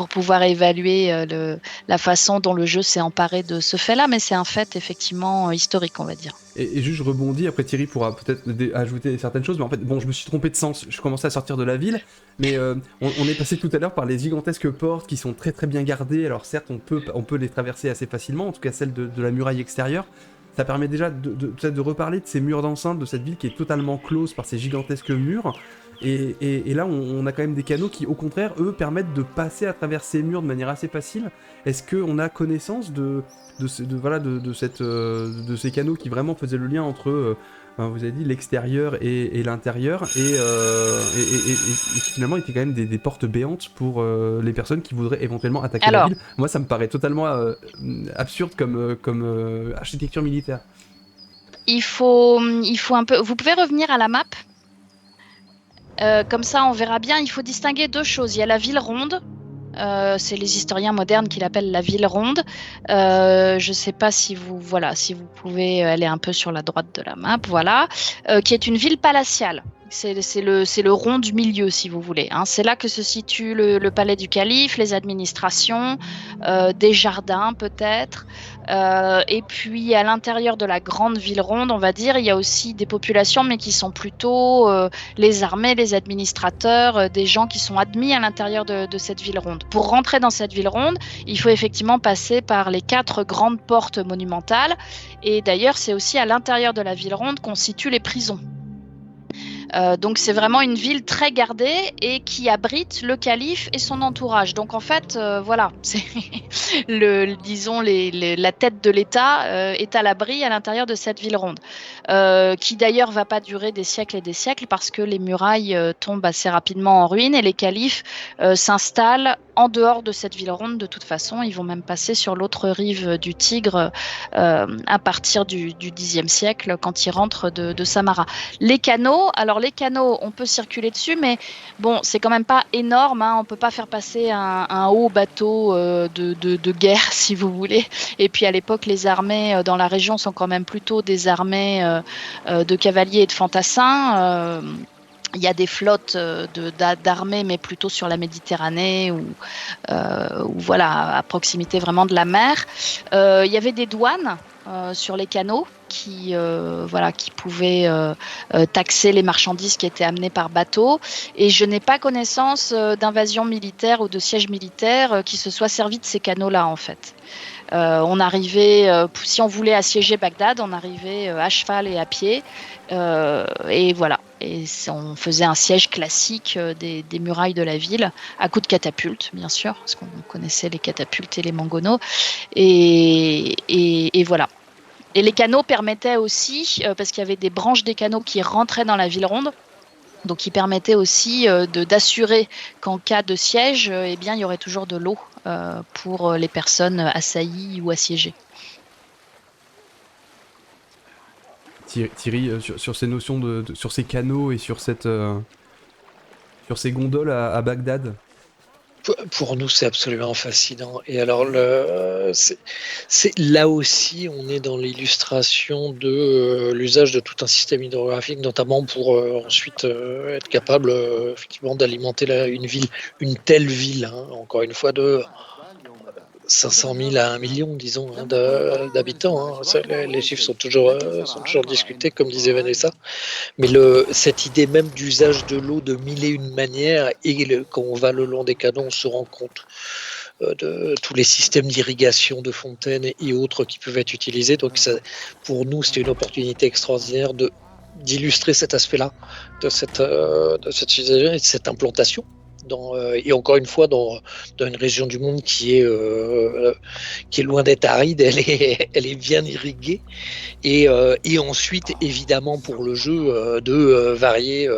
pouvoir évaluer la façon dont le jeu s'est emparé de ce fait-là, mais c'est un fait effectivement historique, on va dire. Et juste je rebondis, après Thierry pourra peut-être ajouter certaines choses, mais en fait, bon, je me suis trompé de sens, je commençais à sortir de la ville, mais on est passé tout à l'heure par les gigantesques portes qui sont très très bien gardées. Alors certes, on peut les traverser assez facilement, en tout cas celle de la muraille extérieure. Ça permet déjà de reparler de ces murs d'enceinte, de cette ville qui est totalement close par ces gigantesques murs. Et là, on a quand même des canaux qui, au contraire, eux, permettent de passer à travers ces murs de manière assez facile. Est-ce qu'on a connaissance de ces canaux qui vraiment faisaient le lien entre, vous avez dit, l'extérieur et l'intérieur, et finalement étaient quand même des portes béantes pour les personnes qui voudraient éventuellement attaquer la ville? Moi, ça me paraît totalement absurde comme architecture militaire. Il faut un peu... Vous pouvez revenir à la map? Comme ça, on verra bien. Il faut distinguer deux choses. Il y a la ville ronde. C'est les historiens modernes qui l'appellent la ville ronde. Je ne sais pas si vous pouvez aller un peu sur la droite de la map, voilà, qui est une ville palatiale. C'est le rond du milieu, si vous voulez. Hein. C'est là que se situe le palais du calife, les administrations, des jardins peut-être. Et puis à l'intérieur de la grande ville ronde, on va dire, il y a aussi des populations, mais qui sont plutôt les armées, les administrateurs, des gens qui sont admis à l'intérieur de cette ville ronde. Pour rentrer dans cette ville ronde, il faut effectivement passer par les 4 grandes portes monumentales. Et d'ailleurs, c'est aussi à l'intérieur de la ville ronde qu'on situe les prisons. Donc c'est vraiment une ville très gardée et qui abrite le calife et son entourage. Donc en fait, voilà, c'est disons la tête de l'État est à l'abri à l'intérieur de cette ville ronde, qui d'ailleurs va pas durer des siècles et des siècles parce que les murailles tombent assez rapidement en ruine et les califes s'installent en dehors de cette ville ronde. De toute façon, ils vont même passer sur l'autre rive du Tigre à partir du Xe siècle quand ils rentrent de Samara. Les canaux, on peut circuler dessus, mais bon, c'est quand même pas énorme. Hein. On peut pas faire passer un haut bateau de guerre, si vous voulez. Et puis à l'époque, les armées dans la région sont quand même plutôt des armées de cavaliers et de fantassins. Il y a des flottes d'armées, mais plutôt sur la Méditerranée ou voilà, à proximité vraiment de la mer. Il y avait des douanes sur les canaux qui pouvaient taxer les marchandises qui étaient amenées par bateau. Et je n'ai pas connaissance d'invasion militaire ou de siège militaire qui se soit servi de ces canaux-là, en fait. On arrivait, si on voulait assiéger Bagdad, on arrivait à cheval et à pied. Et voilà. Et on faisait un siège classique des murailles de la ville, à coups de catapultes, bien sûr, parce qu'on connaissait les catapultes et les mangonaux. Et voilà. Et les canaux permettaient aussi, parce qu'il y avait des branches des canaux qui rentraient dans la ville ronde, donc qui permettaient aussi d'assurer qu'en cas de siège, eh bien, il y aurait toujours de l'eau pour les personnes assaillies ou assiégées. Thierry, sur ces notions sur ces canaux et sur ces gondoles à Bagdad. Pour nous, c'est absolument fascinant. Et alors, c'est là aussi, on est dans l'illustration de l'usage de tout un système hydrographique, notamment pour ensuite être capable effectivement d'alimenter une ville, une telle ville, hein, encore une fois de 500 000 à 1 million, disons, hein, d'habitants. Hein. Les chiffres sont toujours discutés, comme disait Vanessa. Mais cette idée même d'usage de l'eau de mille et une manières, et quand on va le long des canaux, on se rend compte de tous les systèmes d'irrigation, de fontaines et autres qui peuvent être utilisés. Donc ça, pour nous, c'était une opportunité extraordinaire d'illustrer cet aspect-là, de cette utilisation et de cette implantation. Et encore une fois, dans une région du monde qui est loin d'être aride, elle est bien irriguée. Et ensuite, évidemment, pour le jeu, de varier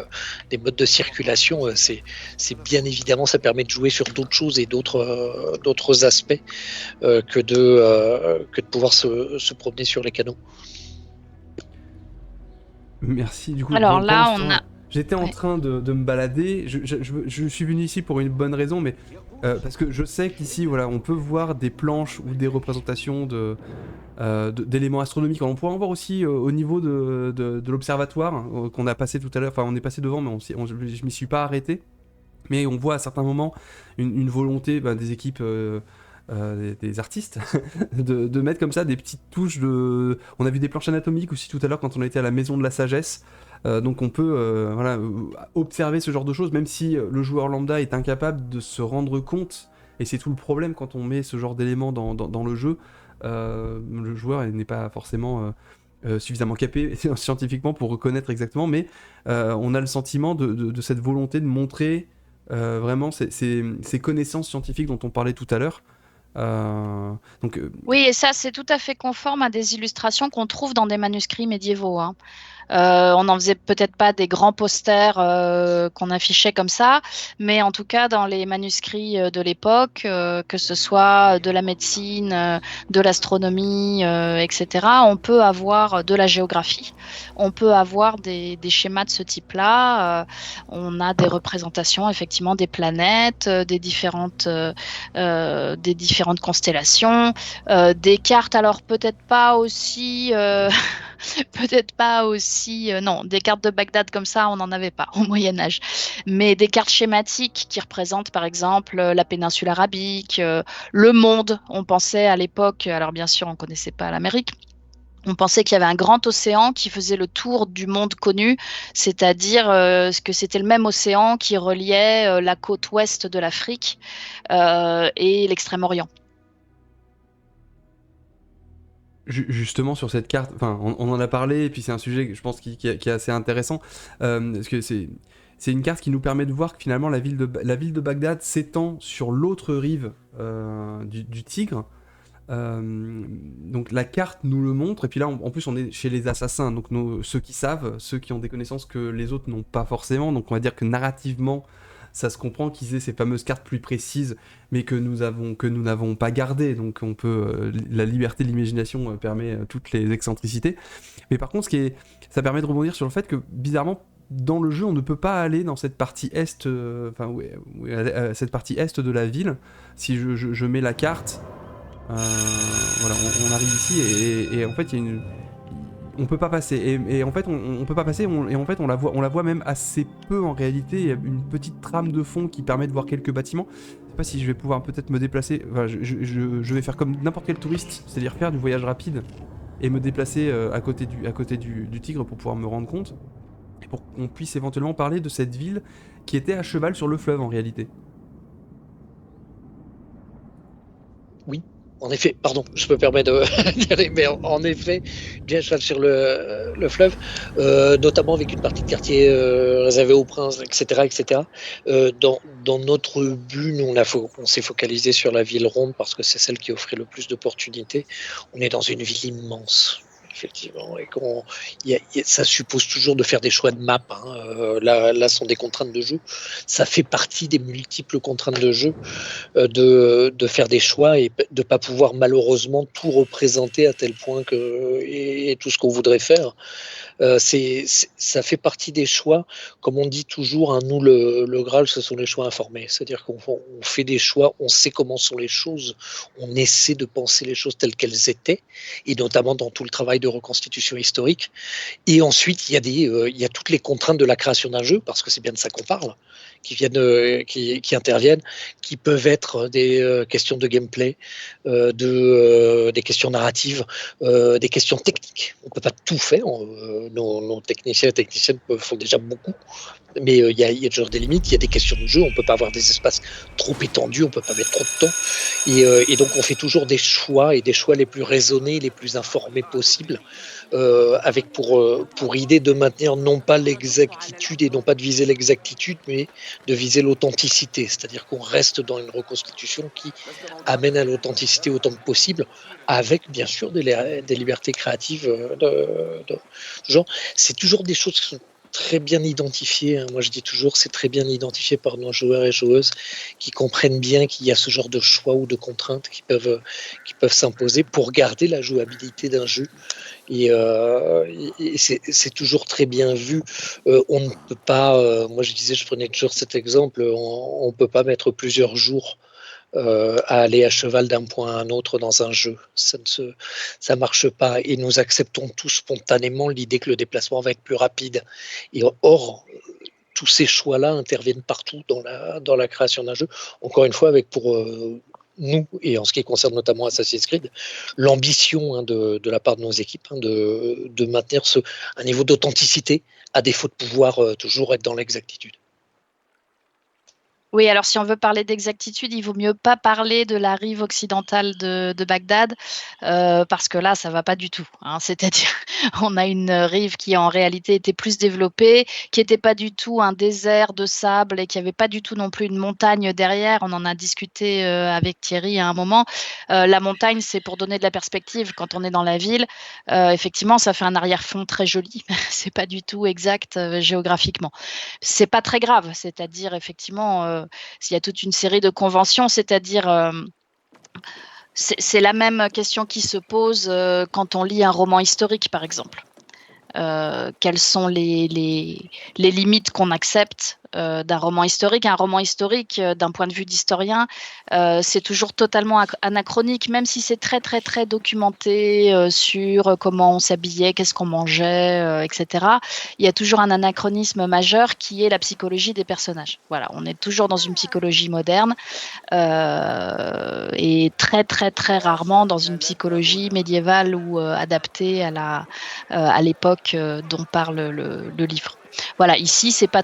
les modes de circulation, c'est bien évidemment, ça permet de jouer sur d'autres choses et d'autres aspects que de pouvoir se promener sur les canaux. Merci. Du coup, alors là, j'étais en train de me balader. Je suis venu ici pour une bonne raison, mais parce que je sais qu'ici, voilà, on peut voir des planches ou des représentations d'éléments astronomiques. On pourrait en voir aussi au niveau de l'observatoire qu'on a passé tout à l'heure. Enfin, on est passé devant, mais je m'y suis pas arrêté. Mais on voit à certains moments une volonté des équipes. Des artistes de mettre comme ça des petites touches on a vu des planches anatomiques aussi tout à l'heure quand on a été à la maison de la sagesse, donc on peut observer ce genre de choses même si le joueur lambda est incapable de se rendre compte, et c'est tout le problème quand on met ce genre d'éléments dans le jeu. Le joueur n'est pas forcément suffisamment capé scientifiquement pour reconnaître exactement, mais on a le sentiment de cette volonté de montrer vraiment ces connaissances scientifiques dont on parlait tout à l'heure. Oui, et ça c'est tout à fait conforme à des illustrations qu'on trouve dans des manuscrits médiévaux. Hein. On n'en faisait peut-être pas des grands posters qu'on affichait comme ça, mais en tout cas dans les manuscrits de l'époque, que ce soit de la médecine, de l'astronomie, etc., on peut avoir de la géographie, on peut avoir des schémas de ce type-là, on a des représentations effectivement des planètes, des différentes constellations, des cartes, alors peut-être pas aussi précis, non, des cartes de Bagdad comme ça, on n'en avait pas au Moyen-Âge. Mais des cartes schématiques qui représentent par exemple la péninsule arabique, le monde. On pensait à l'époque, alors bien sûr, on ne connaissait pas l'Amérique. On pensait qu'il y avait un grand océan qui faisait le tour du monde connu, c'est-à-dire que c'était le même océan qui reliait la côte ouest de l'Afrique et l'Extrême-Orient. Justement sur cette carte, enfin on en a parlé, et puis c'est un sujet que je pense qui est assez intéressant, parce que c'est une carte qui nous permet de voir que finalement la ville de Bagdad s'étend sur l'autre rive du Tigre. Donc la carte nous le montre, et puis là en plus on est chez les assassins, donc ceux qui savent, ceux qui ont des connaissances que les autres n'ont pas forcément, donc on va dire que narrativement ça se comprend qu'ils aient ces fameuses cartes plus précises, mais que nous n'avons pas gardées, donc on peut la liberté de l'imagination permet toutes les excentricités. Mais par contre ça permet de rebondir sur le fait que bizarrement dans le jeu on ne peut pas aller dans cette partie est, cette partie est de la ville. Si je mets la carte, voilà, on arrive ici et en fait on peut pas passer et en fait on peut pas passer et en fait on la voit même assez peu en réalité. Il y a une petite trame de fond qui permet de voir quelques bâtiments. Je sais pas si je vais pouvoir peut-être me déplacer. Enfin, je vais faire comme n'importe quel touriste, c'est-à-dire faire du voyage rapide et me déplacer à côté du Tigre pour pouvoir me rendre compte et pour qu'on puisse éventuellement parler de cette ville qui était à cheval sur le fleuve en réalité. Oui, en effet, pardon, je me permets de d'y aller, mais en effet, bien cheval sur le fleuve, notamment avec une partie de quartier réservée aux princes, etc., etc. Dans notre but, nous, on s'est focalisé sur la ville ronde parce que c'est celle qui offrait le plus d'opportunités. On est dans une ville immense. Effectivement, et ça suppose toujours de faire des choix de map. Là, sont des contraintes de jeu. Ça fait partie des multiples contraintes de jeu de faire des choix et de ne pas pouvoir malheureusement tout représenter à tel point et tout ce qu'on voudrait faire. Ça fait partie des choix, comme on dit toujours, nous le Graal, ce sont les choix informés, c'est-à-dire qu'on fait des choix, on sait comment sont les choses, on essaie de penser les choses telles qu'elles étaient, et notamment dans tout le travail de reconstitution historique. Et ensuite, il y a toutes les contraintes de la création d'un jeu, parce que c'est bien de ça qu'on parle, qui interviennent, qui peuvent être des questions de gameplay, des questions narratives, des questions techniques. On ne peut pas tout faire. Nos techniciens et techniciennes font déjà beaucoup, mais il y a toujours des limites. Il y a des questions de jeu. On ne peut pas avoir des espaces trop étendus. On ne peut pas mettre trop de temps. Et donc, on fait toujours des choix et des choix les plus raisonnés, les plus informés possibles, avec pour idée de maintenir non pas l'exactitude et non pas de viser l'exactitude, mais de viser l'authenticité. C'est-à-dire qu'on reste dans une reconstitution qui amène à l'authenticité autant que possible, avec bien sûr des libertés créatives de genre. C'est toujours des choses qui sont très bien identifiées. Moi, je dis toujours, c'est très bien identifié par nos joueurs et joueuses qui comprennent bien qu'il y a ce genre de choix ou de contraintes qui peuvent s'imposer pour garder la jouabilité d'un jeu. Et c'est toujours très bien vu. On ne peut pas, moi je prenais toujours cet exemple, on ne peut pas mettre plusieurs jours à aller à cheval d'un point à un autre dans un jeu. Ça marche pas. Et nous acceptons tous spontanément l'idée que le déplacement va être plus rapide. Et or, tous ces choix-là interviennent partout dans la création d'un jeu. Encore une fois, avec pour nous, et en ce qui concerne notamment Assassin's Creed, l'ambition de la part de nos équipes de maintenir un niveau d'authenticité à défaut de pouvoir toujours être dans l'exactitude. Oui, alors si on veut parler d'exactitude, il vaut mieux pas parler de la rive occidentale de Bagdad, parce que là, ça va pas du tout. C'est-à-dire, on a une rive qui en réalité était plus développée, qui n'était pas du tout un désert de sable et qui avait pas du tout non plus une montagne derrière. On en a discuté avec Thierry à un moment. La montagne, c'est pour donner de la perspective quand on est dans la ville. Effectivement, ça fait un arrière-fond très joli. C'est pas du tout exact géographiquement. C'est pas très grave, c'est-à-dire effectivement. Il y a toute une série de conventions, c'est-à-dire c'est la même question qui se pose quand on lit un roman historique, par exemple. Quelles sont les limites qu'on accepte d'un roman historique. Un roman historique, d'un point de vue d'historien, c'est toujours totalement anachronique, même si c'est très, très, très documenté sur comment on s'habillait, qu'est-ce qu'on mangeait, etc. Il y a toujours un anachronisme majeur qui est la psychologie des personnages. Voilà, on est toujours dans une psychologie moderne et très, très, très rarement dans une psychologie médiévale ou adaptée à l'époque dont parle le livre. Voilà, ici, c'est pas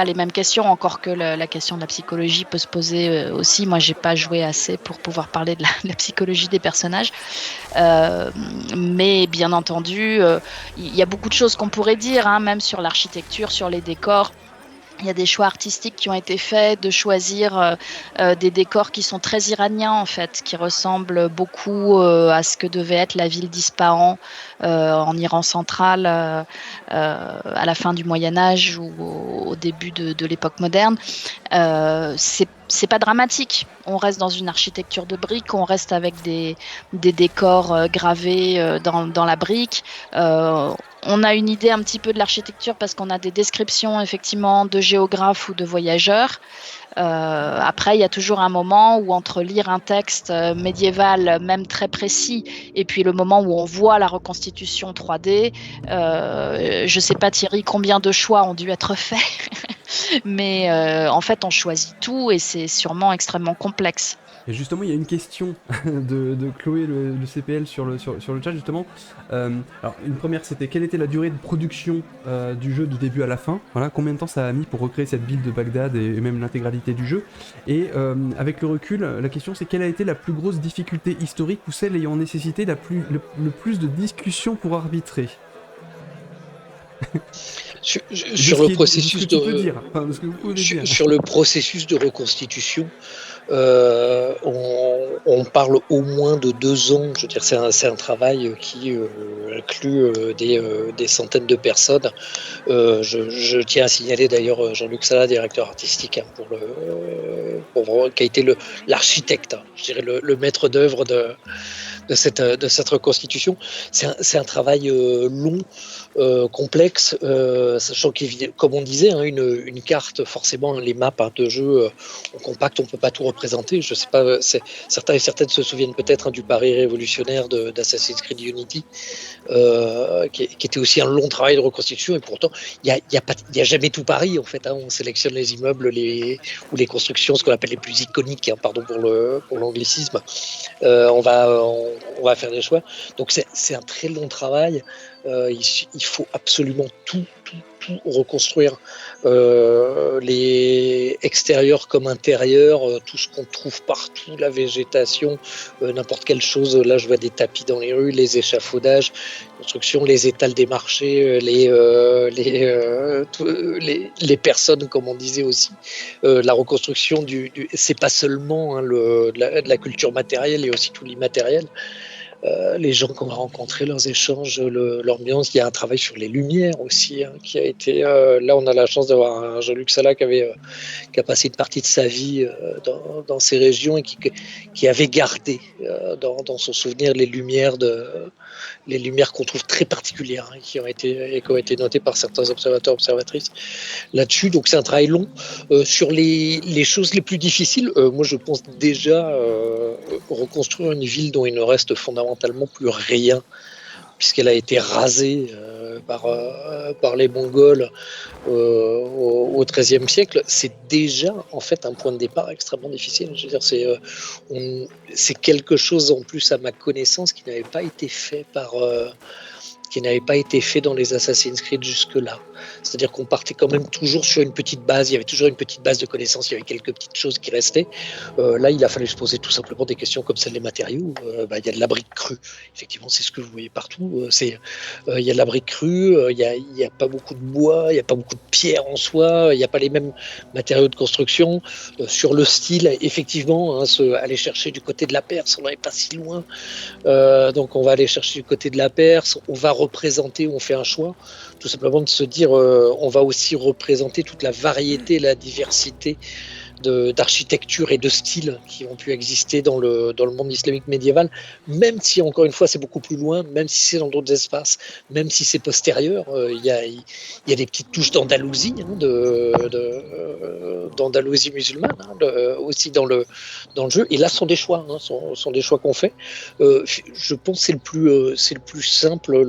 les mêmes questions, encore que la question de la psychologie peut se poser aussi. Moi, j'ai pas joué assez pour pouvoir parler de la psychologie des personnages. Mais bien entendu, il y a beaucoup de choses qu'on pourrait dire, hein, même sur l'architecture, sur les décors. Il y a des choix artistiques qui ont été faits de choisir des décors qui sont très iraniens, en fait, qui ressemblent beaucoup à ce que devait être la ville d'Ispahan en Iran central à la fin du Moyen-Âge ou au début de l'époque moderne. C'est pas dramatique. On reste dans une architecture de briques, on reste avec des décors gravés dans la brique. On a une idée un petit peu de l'architecture parce qu'on a des descriptions effectivement de géographes ou de voyageurs. Après, il y a toujours un moment où entre lire un texte médiéval, même très précis, et puis le moment où on voit la reconstitution 3D, je sais pas Thierry combien de choix ont dû être faits, mais en fait on choisit tout et c'est sûrement extrêmement complexe. Et justement, il y a une question de Chloé, le CPL, sur le chat, justement. Alors, une première, c'était quelle était la durée de production du jeu du début à la fin ? Voilà, combien de temps ça a mis pour recréer cette ville de Bagdad et même l'intégralité du jeu ? Et avec le recul, la question, c'est quelle a été la plus grosse difficulté historique ou celle ayant nécessité le plus de discussions pour arbitrer ? Sur le processus sur le processus de reconstitution, on parle au moins de 2 ans. Je veux dire, c'est un travail qui inclut des centaines de personnes. Je tiens à signaler d'ailleurs Jean-Luc Sala, directeur artistique, qui a été l'architecte, hein, je dirais le maître d'œuvre de cette reconstitution. C'est un travail long, complexe, sachant qu'évidemment, comme on disait, hein, une carte, forcément, les maps de jeu en compact, on peut pas tout représenter. Je sais pas, certains et certaines se souviennent peut-être du pari révolutionnaire d'Assassin's Creed Unity, qui était aussi un long travail de reconstitution, et pourtant il y a jamais tout Paris en fait, hein. On sélectionne les immeubles ou les constructions, ce qu'on appelle les plus iconiques, hein, pardon pour l'anglicisme. On va faire des choix, donc c'est un très long travail. Il faut absolument tout reconstruire, les extérieurs comme intérieurs, tout ce qu'on trouve partout, la végétation, n'importe quelle chose. Là, je vois des tapis dans les rues, les échafaudages, construction, les étals des marchés, les personnes, comme on disait aussi. La reconstruction c'est pas seulement, hein, de la culture matérielle, et aussi tout l'immatériel. Les gens qu'on va rencontrer, leurs échanges, l'ambiance. Il y a un travail sur les lumières aussi, hein, qui a été. Là, on a la chance d'avoir un Jean-Luc Sala qui a passé une partie de sa vie dans ces régions, et qui avait gardé dans son souvenir les lumières qu'on trouve très particulières, hein, qui ont été notées par certains observateurs, observatrices là-dessus. Donc c'est un travail long. Sur les choses les plus difficiles, moi je pense déjà reconstruire une ville dont il ne reste fondamentalement plus rien, puisqu'elle a été rasée par les Mongols au XIIIe siècle. C'est déjà en fait un point de départ extrêmement difficile. Je veux dire, c'est quelque chose en plus, à ma connaissance, qui n'avait pas été fait dans les Assassin's Creed jusque-là. C'est-à-dire qu'on partait quand même toujours sur une petite base, il y avait toujours une petite base de connaissances, il y avait quelques petites choses qui restaient. Là, il a fallu se poser tout simplement des questions comme celle des matériaux. Il y a de la brique crue, effectivement, c'est ce que vous voyez partout. Il y a de la brique crue, il n'y a pas beaucoup de bois, il n'y a pas beaucoup de pierre en soi, il n'y a pas les mêmes matériaux de construction. Sur le style, effectivement, hein, aller chercher du côté de la Perse, on n'en est pas si loin. Donc on va aller chercher du côté de la Perse, on va représenter, on fait un choix, tout simplement de se dire on va aussi représenter toute la variété, la diversité d'architecture et de style qui ont pu exister dans le monde islamique médiéval, même si, encore une fois, c'est beaucoup plus loin, même si c'est dans d'autres espaces, même si c'est postérieur. Il y a des petites touches d'Andalousie, d'Andalousie musulmane, aussi dans le jeu. Et là, ce sont des choix, sont des choix qu'on fait. Je pense que c'est le plus simple.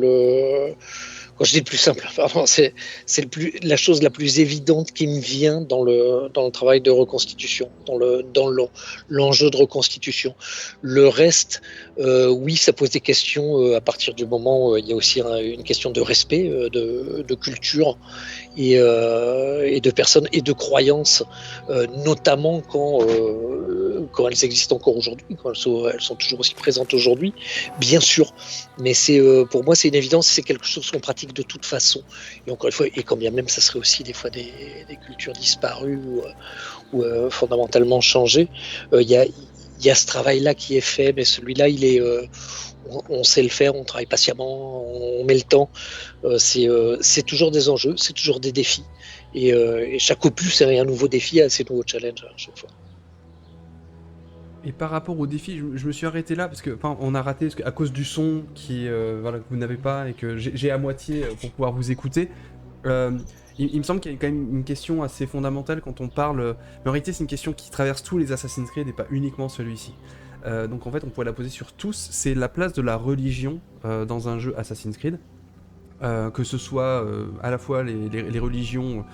Quand je dis le plus simple, pardon, c'est la chose la plus évidente qui me vient dans le travail de reconstitution, dans l'enjeu de reconstitution. Le reste, oui, ça pose des questions à partir du moment où il y a aussi une question de respect, de culture et de personnes et de croyances, notamment quand elles existent encore aujourd'hui, quand elles sont toujours aussi présentes aujourd'hui, bien sûr. Mais pour moi, c'est une évidence, c'est quelque chose qu'on pratique de toute façon. Et encore une fois, et quand bien même, ça serait aussi des fois des cultures disparues ou fondamentalement changées. Il y a ce travail-là qui est fait, mais celui-là, on sait le faire, on travaille patiemment, on met le temps. C'est toujours des enjeux, c'est toujours des défis. Et chaque opus, c'est un nouveau défi, c'est un nouveau challenge à chaque fois. Et par rapport au défi, je me suis arrêté là parce que on a raté à cause du son que vous n'avez pas et que j'ai à moitié pour pouvoir vous écouter. Il me semble qu'il y a quand même une question assez fondamentale quand on parle. Mais en réalité, c'est une question qui traverse tous les Assassin's Creed et pas uniquement celui-ci. Donc en fait, on pourrait la poser sur tous. C'est la place de la religion dans un jeu Assassin's Creed. Que ce soit à la fois les religions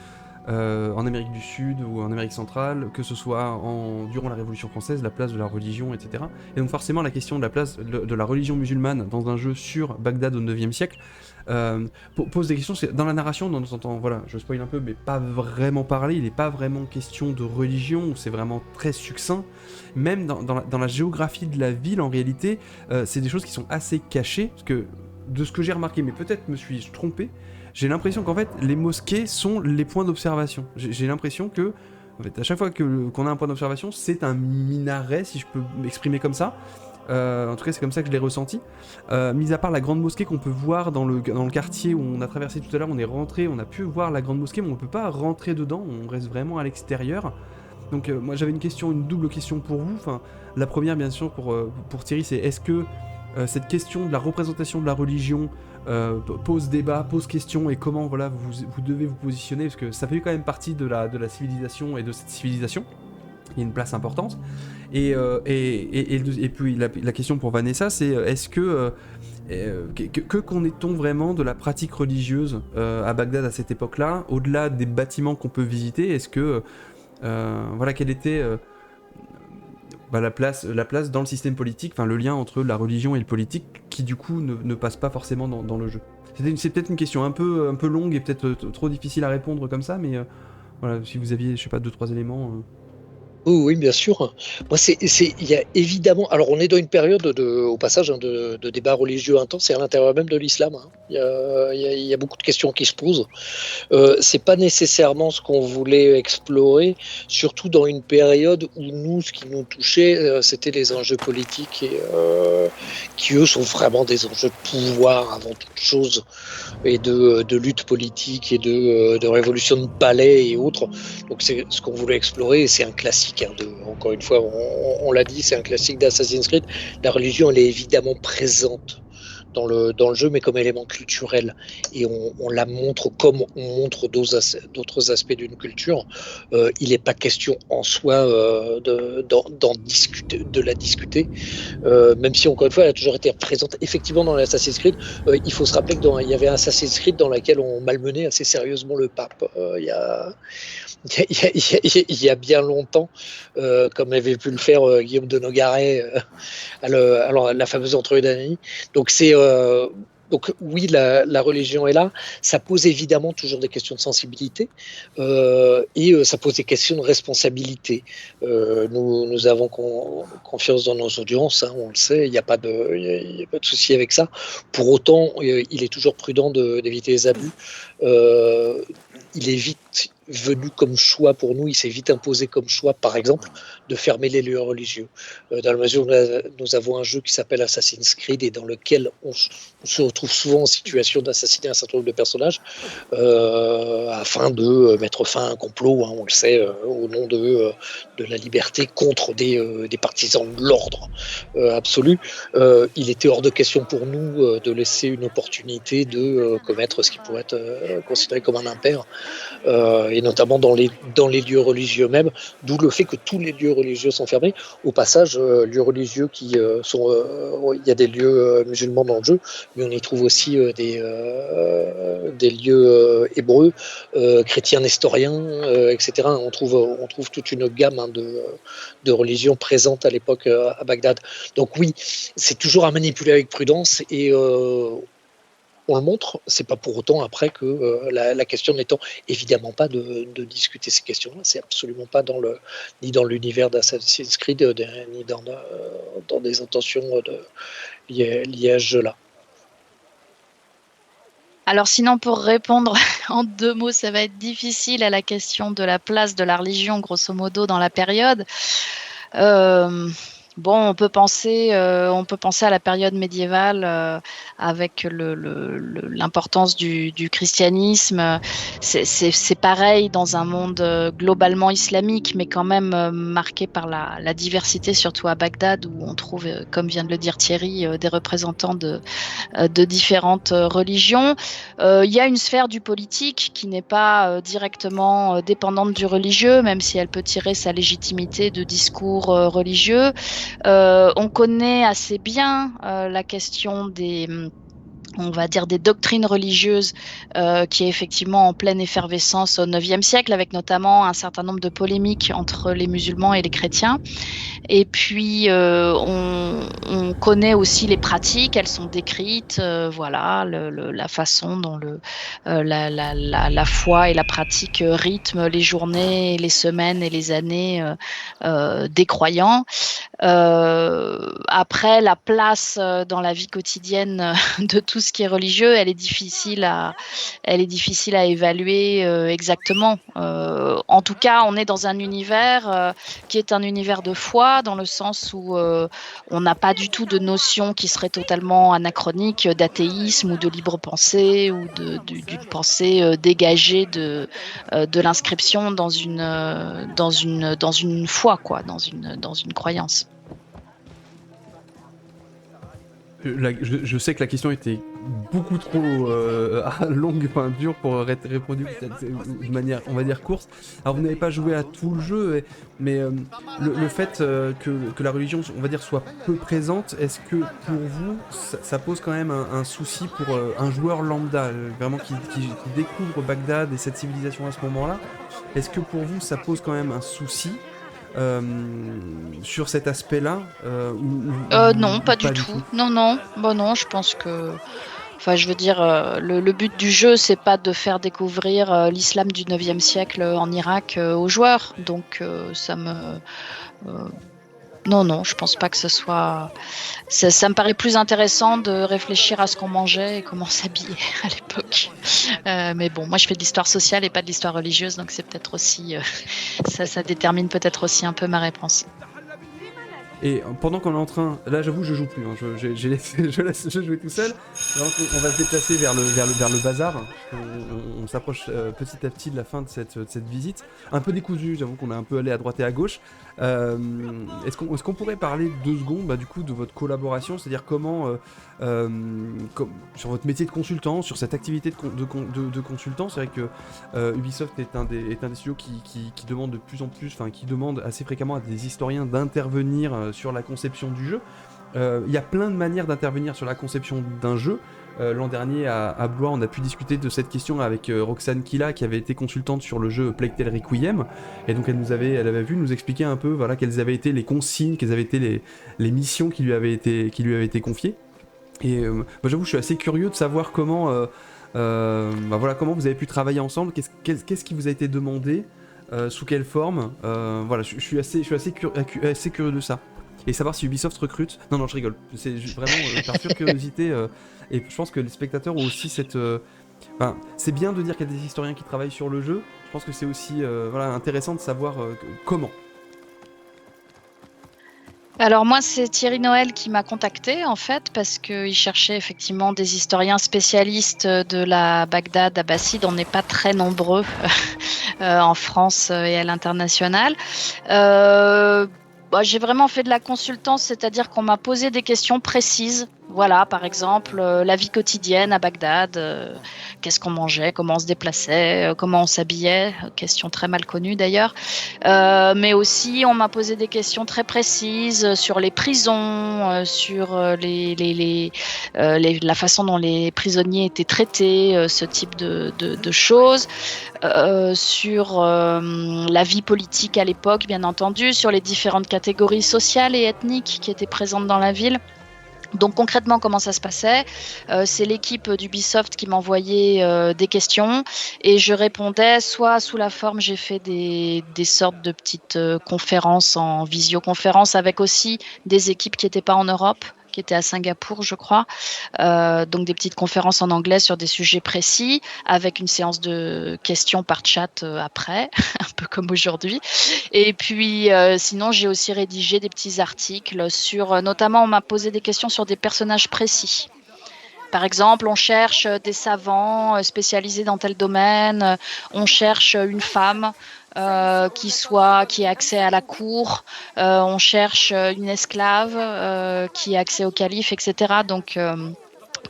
en Amérique du Sud ou en Amérique centrale, que ce soit durant la Révolution française, la place de la religion, etc. Et donc forcément la question de la place de la religion musulmane dans un jeu sur Bagdad au 9e siècle pose des questions. Dans la narration, on entend, voilà, je spoil un peu, mais pas vraiment parler, il n'est pas vraiment question de religion, c'est vraiment très succinct. Même dans la géographie de la ville, en réalité, c'est des choses qui sont assez cachées, parce que de ce que j'ai remarqué, mais peut-être me suis-je trompé, j'ai l'impression qu'en fait, les mosquées sont les points d'observation. J'ai l'impression que, en fait, à chaque fois qu'on a un point d'observation, c'est un minaret, si je peux m'exprimer comme ça. En tout cas, c'est comme ça que je l'ai ressenti. Mis à part la grande mosquée qu'on peut voir dans le quartier où on a traversé tout à l'heure, on est rentré, on a pu voir la grande mosquée, mais on peut pas rentrer dedans, on reste vraiment à l'extérieur. Donc moi j'avais une double question pour vous. Enfin, la première, bien sûr, pour Thierry, c'est est-ce que cette question de la représentation de la religion pose débat, pose question, et comment voilà, vous devez vous positionner, parce que ça fait quand même partie de la civilisation et de cette civilisation. Il y a une place importante. Et puis la question pour Vanessa, c'est est-ce que connaît-on vraiment de la pratique religieuse à Bagdad à cette époque-là, au-delà des bâtiments qu'on peut visiter? Est-ce que voilà, quelle était la place dans le système politique, enfin le lien entre la religion et le politique, qui du coup ne passe pas forcément dans le jeu. C'est peut-être une question un peu longue et peut-être trop difficile à répondre comme ça, mais voilà, si vous aviez, je sais pas, 2-3 éléments. Oui, bien sûr. Moi, il y a évidemment. Alors, on est dans une période au passage, de débats religieux intenses, et à l'intérieur même de l'islam. Il y a beaucoup de questions qui se posent. C'est pas nécessairement ce qu'on voulait explorer, surtout dans une période où nous, ce qui nous touchait, c'était les enjeux politiques qui eux sont vraiment des enjeux de pouvoir avant toute chose, et de lutte politique et de révolution de palais et autres. Donc c'est ce qu'on voulait explorer, et c'est un classique. Encore une fois, on l'a dit, c'est un classique d'Assassin's Creed. La religion, elle est évidemment présente dans le jeu, mais comme élément culturel, et on la montre comme on montre d'autres aspects d'une culture. Il n'est pas question en soi de la discuter, même si encore une fois elle a toujours été présente effectivement dans l'Assassin's Creed. Il faut se rappeler qu'il y avait un Assassin's Creed dans lequel on malmenait assez sérieusement le pape. Il y a bien longtemps, comme avait pu le faire Guillaume de Nogaret à la fameuse entrevue d'Annie. Donc oui, la religion est là. Ça pose évidemment toujours des questions de sensibilité, et ça pose des questions de responsabilité. Nous avons confiance dans nos audiences, on le sait, il n'y a pas de souci avec ça. Pour autant, il est toujours prudent d'éviter les abus. venu comme choix pour nous, il s'est vite imposé comme choix, par exemple, de fermer les lieux religieux. Dans la mesure où nous avons un jeu qui s'appelle Assassin's Creed et dans lequel on se retrouve souvent en situation d'assassiner un certain nombre de personnages afin de mettre fin à un complot, on le sait, au nom de la liberté contre des partisans de l'ordre absolu. Il était hors de question pour nous de laisser une opportunité de commettre ce qui pourrait être considéré comme un impair, et notamment dans les lieux religieux même, d'où le fait que tous les lieux religieux sont fermés. Au passage, lieux religieux qui sont... il y a des lieux musulmans dans le jeu, mais on y trouve aussi des lieux hébreux, chrétiens nestoriens, etc. On trouve toute une gamme de religions présentes à l'époque à Bagdad. Donc oui, c'est toujours à manipuler avec prudence et on le montre, c'est pas pour autant après que la question n'étant évidemment pas de discuter ces questions-là, c'est absolument pas ni dans l'univers d'Assassin's Creed ni dans des intentions liées à ce jeu-là. Alors sinon, pour répondre en 2 mots, ça va être difficile à la question de la place de la religion, grosso modo, dans la période. Bon, on peut penser à la période médiévale avec l'importance du christianisme. C'est pareil dans un monde globalement islamique, mais quand même marqué par la diversité, surtout à Bagdad, où on trouve, comme vient de le dire Thierry, des représentants de différentes religions. Il y a une sphère du politique qui n'est pas directement dépendante du religieux, même si elle peut tirer sa légitimité de discours religieux. On connaît assez bien la question des doctrines religieuses qui est effectivement en pleine effervescence au IXe siècle, avec notamment un certain nombre de polémiques entre les musulmans et les chrétiens. Et puis, on connaît aussi les pratiques, elles sont décrites, la façon dont la foi et la pratique rythment les journées, les semaines et les années des croyants. Après, la place dans la vie quotidienne de tout ce qui est religieux, elle est difficile à évaluer exactement. En tout cas, on est dans un univers qui est un univers de foi, dans le sens où on n'a pas du tout de notion qui serait totalement anachronique d'athéisme ou de libre pensée ou d'une pensée dégagée de l'inscription dans une foi, quoi, dans une croyance. Je sais que la question était beaucoup trop longue, enfin dure pour être répondue de manière, on va dire, courte. Alors vous n'avez pas joué à tout le jeu, mais le fait que la religion, on va dire, soit peu présente, est-ce que pour vous, ça pose quand même un souci pour un joueur lambda, vraiment qui découvre Bagdad et cette civilisation à ce moment-là? Est-ce que pour vous, ça pose quand même un souci sur cet aspect-là non, pas du tout. Non. Bon, non, je pense que... Enfin, je veux dire, le but du jeu, c'est pas de faire découvrir l'islam du 9e siècle en Irak aux joueurs. Donc, ça me... Non, je pense pas que ce soit... Ça me paraît plus intéressant de réfléchir à ce qu'on mangeait et comment s'habiller à l'époque. Mais bon, moi je fais de l'histoire sociale et pas de l'histoire religieuse, donc c'est peut-être aussi... ça détermine peut-être aussi un peu ma réponse. Et pendant qu'on est en train... Là, j'avoue, je joue plus. Hein. Je laisse jouer tout seul. Donc, on va se déplacer vers le bazar. On s'approche petit à petit de la fin de cette visite. Un peu décousu, j'avoue qu'on est un peu allé à droite et à gauche. Est-ce qu'on pourrait parler 2 secondes du coup, de votre collaboration? C'est-à-dire comment, sur votre métier de consultant, sur cette activité de consultant. C'est vrai que Ubisoft est un des studios qui demande de plus en plus, enfin qui demande assez fréquemment à des historiens d'intervenir sur la conception du jeu. Il y a plein de manières d'intervenir sur la conception d'un jeu. L'an dernier à Blois, on a pu discuter de cette question avec Roxane Killa, qui avait été consultante sur le jeu Plague Tale Requiem, et donc elle avait vu nous expliquer un peu quelles avaient été les consignes, quelles avaient été les missions qui lui avaient été confiées. Et j'avoue, je suis assez curieux de savoir comment comment vous avez pu travailler ensemble, qu'est-ce qui vous a été demandé, sous quelle forme, je suis assez curieux de ça. Et savoir si Ubisoft recrute. Non, je rigole. C'est vraiment par pure curiosité. Et je pense que les spectateurs ont aussi Enfin, c'est bien de dire qu'il y a des historiens qui travaillent sur le jeu. Je pense que c'est aussi intéressant de savoir comment. Alors moi, c'est Thierry Noël qui m'a contacté en fait parce qu'il cherchait effectivement des historiens spécialistes de la Bagdad abbasside. On n'est pas très nombreux en France et à l'international. J'ai vraiment fait de la consultance, c'est-à-dire qu'on m'a posé des questions précises. Voilà, par exemple, la vie quotidienne à Bagdad, qu'est-ce qu'on mangeait, comment on se déplaçait, comment on s'habillait, question très mal connue d'ailleurs. Mais aussi, on m'a posé des questions très précises sur les prisons, sur la façon dont les prisonniers étaient traités, ce type de choses, sur la vie politique à l'époque, bien entendu, sur les différentes catégories sociales et ethniques qui étaient présentes dans la ville. Donc concrètement, comment ça se passait ? C'est l'équipe d'Ubisoft qui m'envoyait des questions et je répondais soit sous la forme, j'ai fait des sortes de petites conférences en visioconférence avec aussi des équipes qui n'étaient pas en Europe, qui étaient à Singapour, je crois. Donc des petites conférences en anglais sur des sujets précis, avec une séance de questions par chat après, un peu comme aujourd'hui. Et puis sinon, j'ai aussi rédigé des petits articles sur, notamment on m'a posé des questions sur des personnages précis. Par exemple, on cherche des savants spécialisés dans tel domaine, on cherche une femme qui ait accès à la cour, on cherche une esclave qui ait accès au calife, etc. Donc,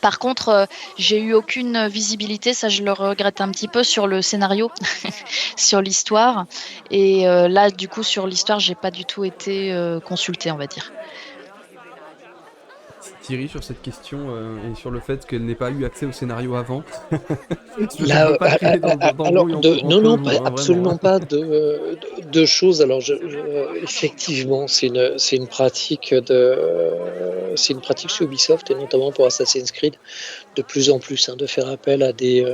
par contre, j'ai eu aucune visibilité, ça je le regrette un petit peu, sur le scénario, sur l'histoire. Et là, du coup, sur l'histoire, j'ai pas du tout été consultée, on va dire. Thierry, sur cette question et sur le fait qu'elle n'ait pas eu accès au scénario avant. Là, non, absolument pas de choses. Alors, effectivement, c'est une pratique chez Ubisoft et notamment pour Assassin's Creed de plus en plus de faire appel à des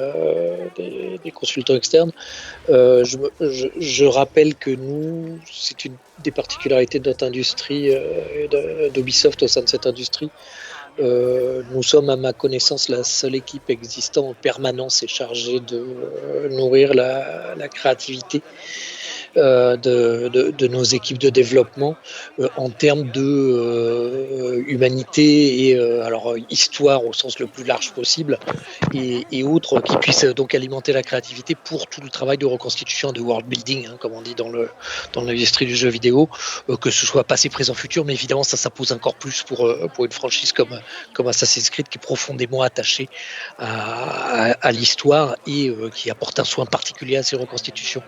consultants externes. Je rappelle que nous, c'est une des particularités de notre industrie, d'Ubisoft au sein de cette industrie. Nous sommes, à ma connaissance, la seule équipe existant en permanence et chargée de nourrir la créativité de nos équipes de développement en termes de humanité et alors histoire au sens le plus large possible et autres qui puissent donc alimenter la créativité pour tout le travail de reconstitution, de world building, comme on dit dans l'industrie du jeu vidéo, que ce soit passé, présent, futur, mais évidemment ça pose encore plus pour une franchise comme Assassin's Creed qui est profondément attachée à l'histoire et qui apporte un soin particulier à ces reconstitutions.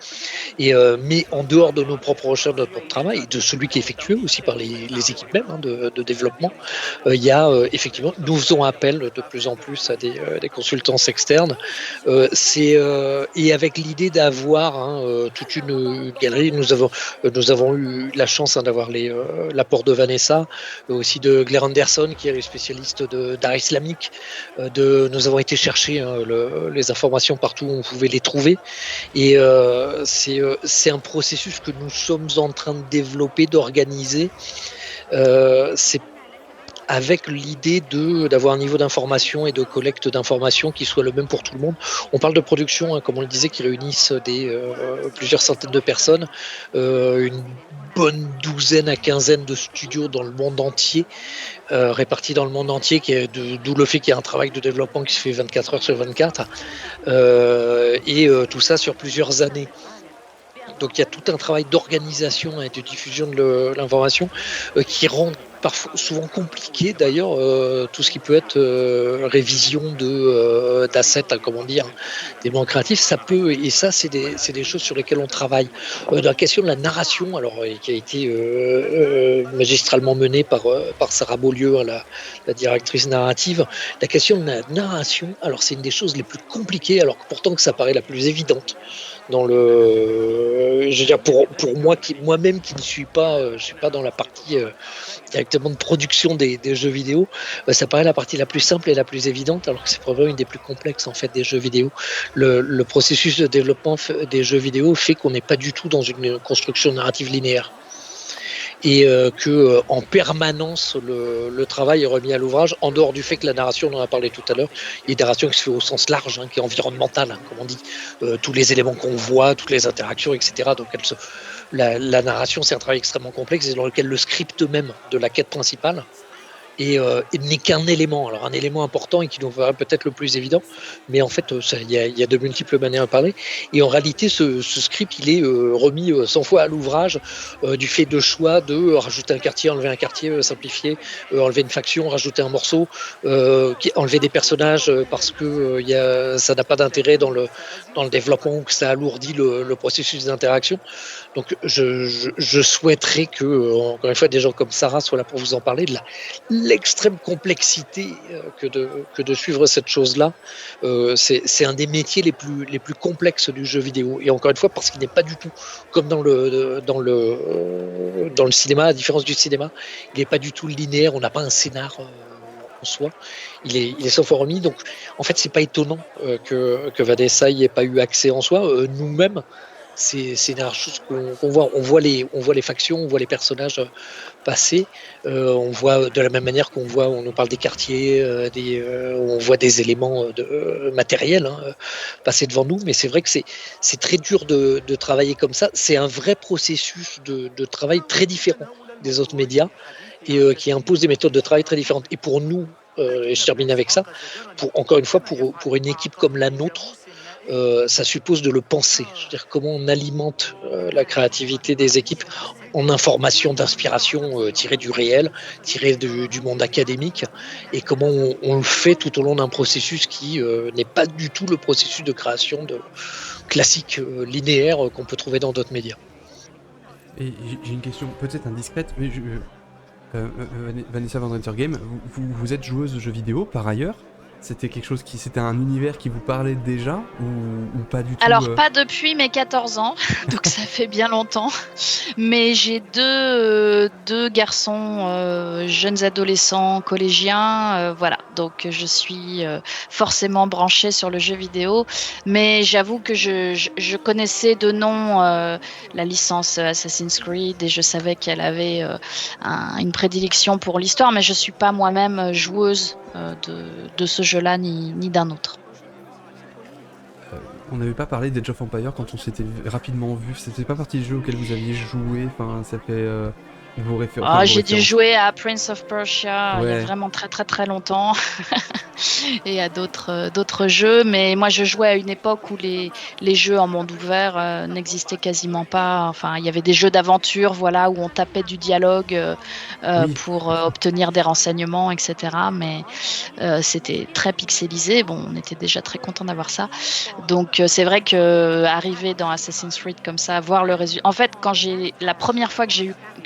Mais en dehors de nos propres recherches, de notre propre travail, et de celui qui est effectué aussi par les équipes même de développement, il y a effectivement, nous faisons appel de plus en plus à des consultants externes, et avec l'idée d'avoir toute une galerie. Nous avons eu la chance d'avoir l'apport de Vanessa, aussi de Claire Anderson, qui est le spécialiste d'art islamique. Nous avons été chercher les informations partout où on pouvait les trouver, et c'est un processus que nous sommes en train de développer, d'organiser. C'est avec l'idée d'avoir un niveau d'information et de collecte d'informations qui soit le même pour tout le monde. On parle de production, comme on le disait, qui réunissent plusieurs centaines de personnes, une bonne douzaine à quinzaine de studios dans le monde entier, répartis dans le monde entier, d'où le fait qu'il y a un travail de développement qui se fait 24 heures sur 24, et tout ça sur plusieurs années. Donc il y a tout un travail d'organisation et de diffusion de l'information qui rend parfois souvent compliqué d'ailleurs tout ce qui peut être révision d'assets, comment dire, d'éléments créatifs, ça peut, et ça c'est des choses sur lesquelles on travaille. Dans la question de la narration, alors qui a été magistralement menée par Sarah Beaulieu, la directrice narrative, la question de la narration, alors c'est une des choses les plus compliquées, alors que pourtant que ça paraît la plus évidente. Je veux dire, pour moi-même qui ne suis pas, je suis pas dans la partie directement de production des jeux vidéo, ça paraît la partie la plus simple et la plus évidente, alors que c'est probablement une des plus complexes en fait des jeux vidéo. Le processus de développement des jeux vidéo fait qu'on n'est pas du tout dans une construction narrative linéaire. et que en permanence le travail est remis à l'ouvrage, en dehors du fait que la narration, on en a parlé tout à l'heure, il y a une narration qui se fait au sens large, qui est environnementale, comme on dit, tous les éléments qu'on voit, toutes les interactions, etc. Donc la narration, c'est un travail extrêmement complexe et dans lequel le script même de la quête principale et n'est qu'un élément. Alors un élément important et qui nous paraît peut-être le plus évident, mais en fait, il y a de multiples manières de parler. Et en réalité, ce script, il est remis 100 fois à l'ouvrage du fait de choix de rajouter un quartier, enlever un quartier, simplifier, enlever une faction, rajouter un morceau, enlever des personnages parce que ça n'a pas d'intérêt dans le développement ou que ça alourdit le processus d'interaction. Donc je souhaiterais que, encore une fois, des gens comme Sarah soient là pour vous en parler, de l'extrême complexité que de suivre cette chose-là. C'est un des métiers les plus complexes du jeu vidéo. Et encore une fois, parce qu'il n'est pas du tout comme dans le cinéma, à différence du cinéma, il n'est pas du tout linéaire, on n'a pas un scénar en soi. Il est 100 fois remis. Donc, en fait, c'est pas étonnant que Vanessa y ait pas eu accès en soi. Nous-mêmes, c'est une chose qu'on voit. On voit les factions, on voit les personnages passer. On voit de la même manière on nous parle des quartiers, on voit des éléments matériels passer devant nous. Mais c'est vrai que c'est très dur de travailler comme ça. C'est un vrai processus de travail très différent des autres médias et qui impose des méthodes de travail très différentes. Et pour nous, et je termine avec ça, encore une fois, pour une équipe comme la nôtre, ça suppose de le penser. Je veux dire, comment on alimente la créativité des équipes en information, d'inspiration tirée du réel, tirée du monde académique, et comment on le fait tout au long d'un processus qui n'est pas du tout le processus de création classique, linéaire qu'on peut trouver dans d'autres médias. Et j'ai une question peut-être indiscrète, mais Vanessa Van Rentergame, vous êtes joueuse de jeux vidéo par ailleurs? C'était c'était un univers qui vous parlait déjà ou pas du tout? Alors, pas depuis mes 14 ans, donc ça fait bien longtemps. Mais j'ai deux garçons, jeunes adolescents, collégiens, voilà. Donc, je suis forcément branchée sur le jeu vidéo. Mais j'avoue que je connaissais de nom la licence Assassin's Creed et je savais qu'elle avait une prédilection pour l'histoire, mais je suis pas moi-même joueuse de ce jeu-là ni d'un autre. On n'avait pas parlé d'Age of Empires quand on s'était rapidement vu. C'était pas partie du jeu auquel vous aviez joué. Enfin, ça fait vos références. J'ai dû jouer à Prince of Persia il y a vraiment très très très longtemps et à d'autres jeux. Mais moi, je jouais à une époque où les jeux en monde ouvert n'existaient quasiment pas. Enfin, il y avait des jeux d'aventure, voilà, où on tapait du dialogue pour obtenir des renseignements, etc. Mais c'était très pixelisé. Bon, on était déjà très content d'avoir ça. Donc, c'est vrai que arriver dans Assassin's Creed comme ça, voir le résultat. En fait, la première fois que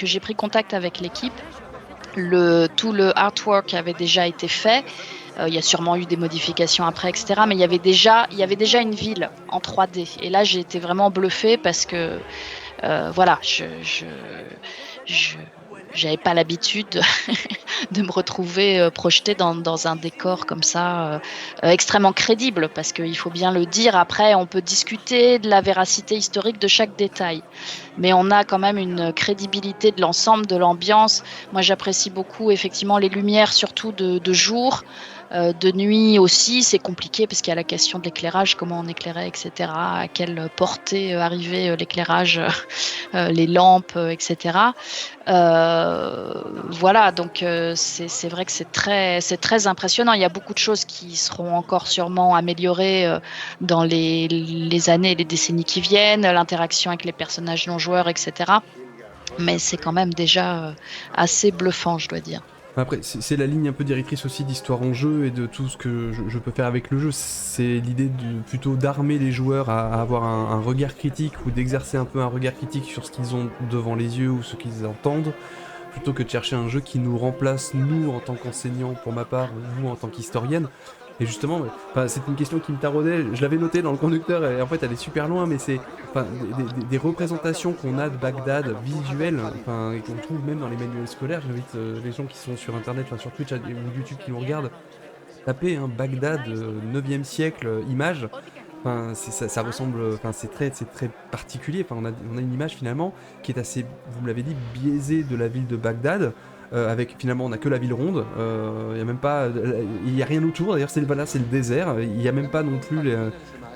j'ai pris contact avec l'équipe, tout le artwork avait déjà été fait. Il y a sûrement eu des modifications après, etc. Mais il y avait déjà une ville en 3D. Et là, j'ai été vraiment bluffée parce que, voilà, j'avais pas l'habitude de me retrouver projetée dans un décor comme ça, extrêmement crédible, parce qu'il faut bien le dire, après on peut discuter de la véracité historique de chaque détail, mais on a quand même une crédibilité de l'ensemble, de l'ambiance. Moi j'apprécie beaucoup effectivement les lumières, surtout de jour. De nuit aussi, c'est compliqué parce qu'il y a la question de l'éclairage, comment on éclairait, etc. À quelle portée arrivait l'éclairage, les lampes, etc. Voilà, donc c'est vrai que c'est très impressionnant. Il y a beaucoup de choses qui seront encore sûrement améliorées dans les années et les décennies qui viennent, l'interaction avec les personnages non joueurs, etc. Mais c'est quand même déjà assez bluffant, je dois dire. Après, c'est la ligne un peu directrice aussi d'histoire en jeu et de tout ce que je peux faire avec le jeu. C'est l'idée plutôt d'armer les joueurs à avoir un regard critique ou d'exercer un peu un regard critique sur ce qu'ils ont devant les yeux ou ce qu'ils entendent, plutôt que de chercher un jeu qui nous remplace, nous, en tant qu'enseignants, pour ma part, ou vous, en tant qu'historienne. Et justement, c'est une question qui me taraudait, je l'avais noté dans le conducteur, et en fait elle est super loin, mais c'est des représentations qu'on a de Bagdad visuelles, et qu'on trouve même dans les manuels scolaires. J'invite les gens qui sont sur internet, sur Twitch ou YouTube qui nous regardent, taper Bagdad 9e siècle images, ça ressemble, c'est très particulier. On a une image finalement qui est assez, vous me l'avez dit, biaisée de la ville de Bagdad. Avec finalement on n'a que la ville ronde, il y a même pas, il y a rien autour. D'ailleurs c'est le désert. Il y a même pas non plus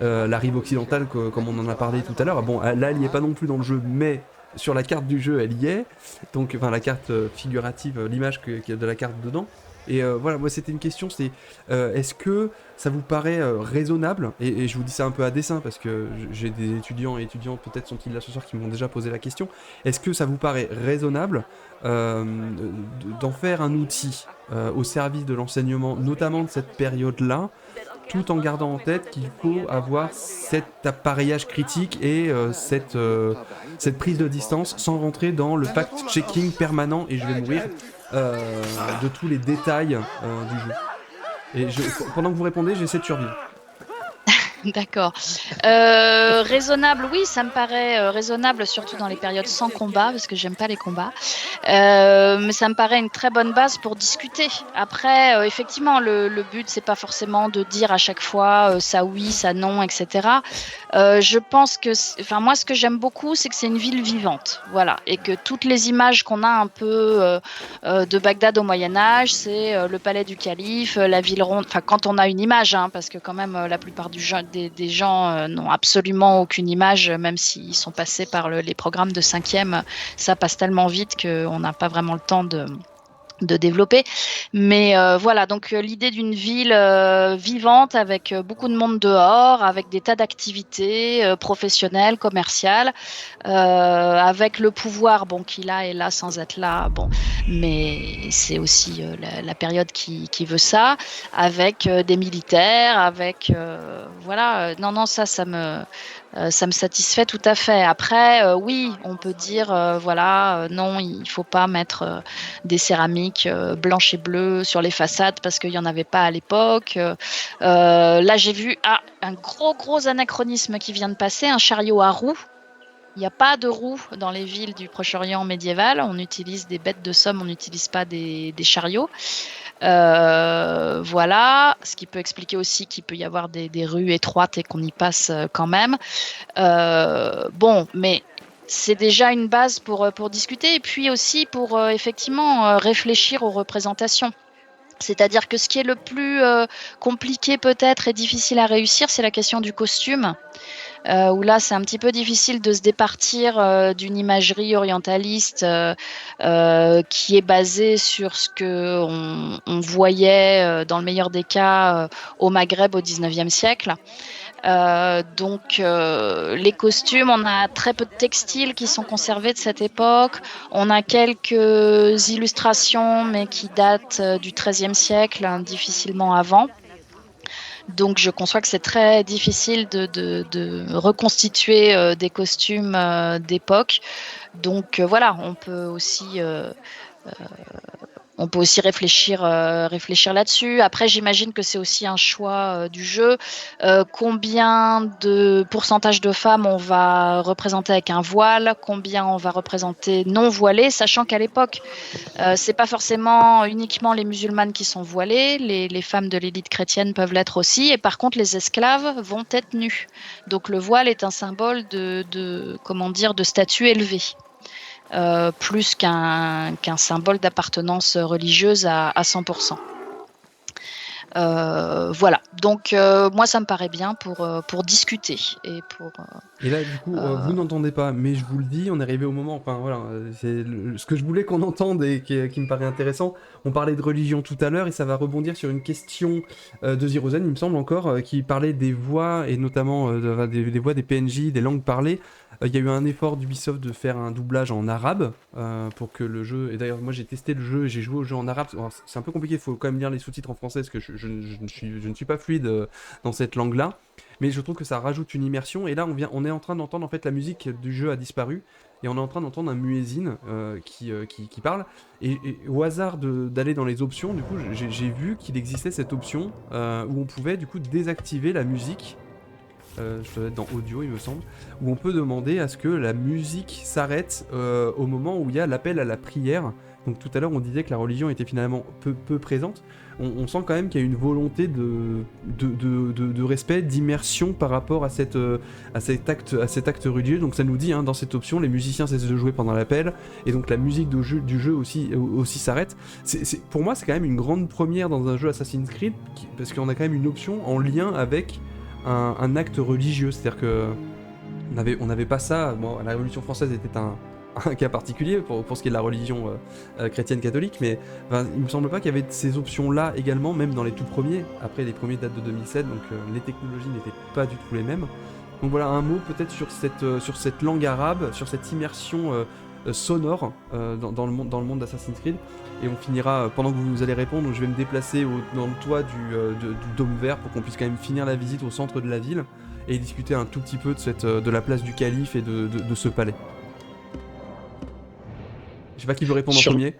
la rive occidentale comme on en a parlé tout à l'heure. Bon, là elle y est pas non plus dans le jeu, mais sur la carte du jeu elle y est. Donc la carte figurative, l'image qu'il y a de la carte dedans. Et voilà, moi c'était une question, c'est est-ce que ça vous paraît raisonnable, et je vous dis ça un peu à dessein parce que j'ai des étudiants et étudiantes, peut-être sont-ils là ce soir, qui m'ont déjà posé la question, est-ce que ça vous paraît raisonnable d'en faire un outil au service de l'enseignement, notamment de cette période-là, tout en gardant en tête qu'il faut avoir cet appareillage critique et cette prise de distance sans rentrer dans le fact-checking permanent, et je vais mourir, de tous les détails du jeu. Et pendant que vous répondez, j'essaie de survivre. D'accord. Raisonnable, oui, ça me paraît raisonnable, surtout dans les périodes sans combat, parce que j'aime pas les combats. Mais ça me paraît une très bonne base pour discuter. Après, effectivement, le but, c'est pas forcément de dire à chaque fois ça oui, ça non, etc. Je pense que, moi, ce que j'aime beaucoup, c'est que c'est une ville vivante, voilà, et que toutes les images qu'on a un peu de Bagdad au Moyen-Âge, c'est le palais du calife, la ville ronde. Enfin, quand on a une image, parce que quand même, la plupart des gens n'ont absolument aucune image, même s'ils sont passés par les programmes de 5e, ça passe tellement vite qu'on n'a pas vraiment le temps de développer. Mais voilà, donc l'idée d'une ville vivante avec beaucoup de monde dehors, avec des tas d'activités professionnelles, commerciales, avec le pouvoir qu'il a et là sans être là, mais c'est aussi la période qui veut ça, avec des militaires, avec voilà, non, ça me satisfait tout à fait. Après, oui, on peut dire, non, il faut pas mettre des céramiques blanches et bleues sur les façades parce qu'il n'y en avait pas à l'époque. Là, j'ai vu un gros anachronisme qui vient de passer, un chariot à roues. Il n'y a pas de roues dans les villes du Proche-Orient médiéval. On utilise des bêtes de somme, on n'utilise pas des chariots. Voilà, ce qui peut expliquer aussi qu'il peut y avoir des rues étroites et qu'on y passe quand même. Mais c'est déjà une base pour discuter et puis aussi pour effectivement réfléchir aux représentations. C'est-à-dire que ce qui est le plus compliqué peut-être et difficile à réussir, c'est la question du costume. Où là c'est un petit peu difficile de se départir d'une imagerie orientaliste qui est basée sur ce qu'on voyait dans le meilleur des cas au Maghreb au 19e siècle. Les costumes, on a très peu de textiles qui sont conservés de cette époque. On a quelques illustrations, mais qui datent du XIIIe siècle, difficilement avant. Donc je conçois que c'est très difficile de reconstituer des costumes d'époque. Donc voilà, on peut aussi réfléchir là-dessus. Après, j'imagine que c'est aussi un choix du jeu. Combien de pourcentage de femmes on va représenter avec un voile, combien on va représenter non voilées, sachant qu'à l'époque, c'est pas forcément uniquement les musulmanes qui sont voilées, les femmes de l'élite chrétienne peuvent l'être aussi, et par contre, les esclaves vont être nues. Donc le voile est un symbole de statut élevé. Plus qu'un symbole d'appartenance religieuse à 100%. Voilà, donc moi ça me paraît bien pour discuter et pour... Et là du coup vous n'entendez pas, mais je vous le dis, on est arrivé au moment, c'est ce que je voulais qu'on entende et qui me paraît intéressant. On parlait de religion tout à l'heure et ça va rebondir sur une question de Zirozen, il me semble encore, qui parlait des voix et notamment des voix des PNJ, des langues parlées. Il y a eu un effort d'Ubisoft de faire un doublage en arabe pour que le jeu... Et d'ailleurs, moi j'ai testé le jeu et j'ai joué au jeu en arabe. Alors, c'est un peu compliqué, il faut quand même lire les sous-titres en français parce que je ne suis pas fluide dans cette langue-là. Mais je trouve que ça rajoute une immersion. Et là, on est en train d'entendre, en fait, la musique du jeu a disparu. Et on est en train d'entendre un muezzin qui parle. Et au hasard d'aller dans les options, du coup, j'ai vu qu'il existait cette option où on pouvait, du coup, désactiver la musique. Je dois être dans audio il me semble, où on peut demander à ce que la musique s'arrête au moment où il y a l'appel à la prière, Donc tout à l'heure on disait que la religion était finalement peu présente. On sent quand même qu'il y a une volonté de respect, d'immersion par rapport à cet acte religieux. Donc ça nous dit, dans cette option, les musiciens cessent de jouer pendant l'appel, et donc la musique du jeu aussi s'arrête. Pour moi, c'est quand même une grande première dans un jeu Assassin's Creed, parce qu'on a quand même une option en lien avec un acte religieux. C'est-à-dire que on n'avait pas ça. Bon, la Révolution française était un cas particulier pour ce qui est de la religion chrétienne catholique, mais il me semble pas qu'il y avait ces options-là également, même dans les tout premiers. Après, les premiers datent de 2007, donc les technologies n'étaient pas du tout les mêmes. Donc voilà, un mot peut-être sur cette langue arabe, sur cette immersion sonore dans le monde d'Assassin's Creed. Et on finira, pendant que vous allez répondre, donc je vais me déplacer dans le toit du dôme vert pour qu'on puisse quand même finir la visite au centre de la ville et discuter un tout petit peu de la place du calife et de ce palais. Je sais pas qui veut répondre en premier.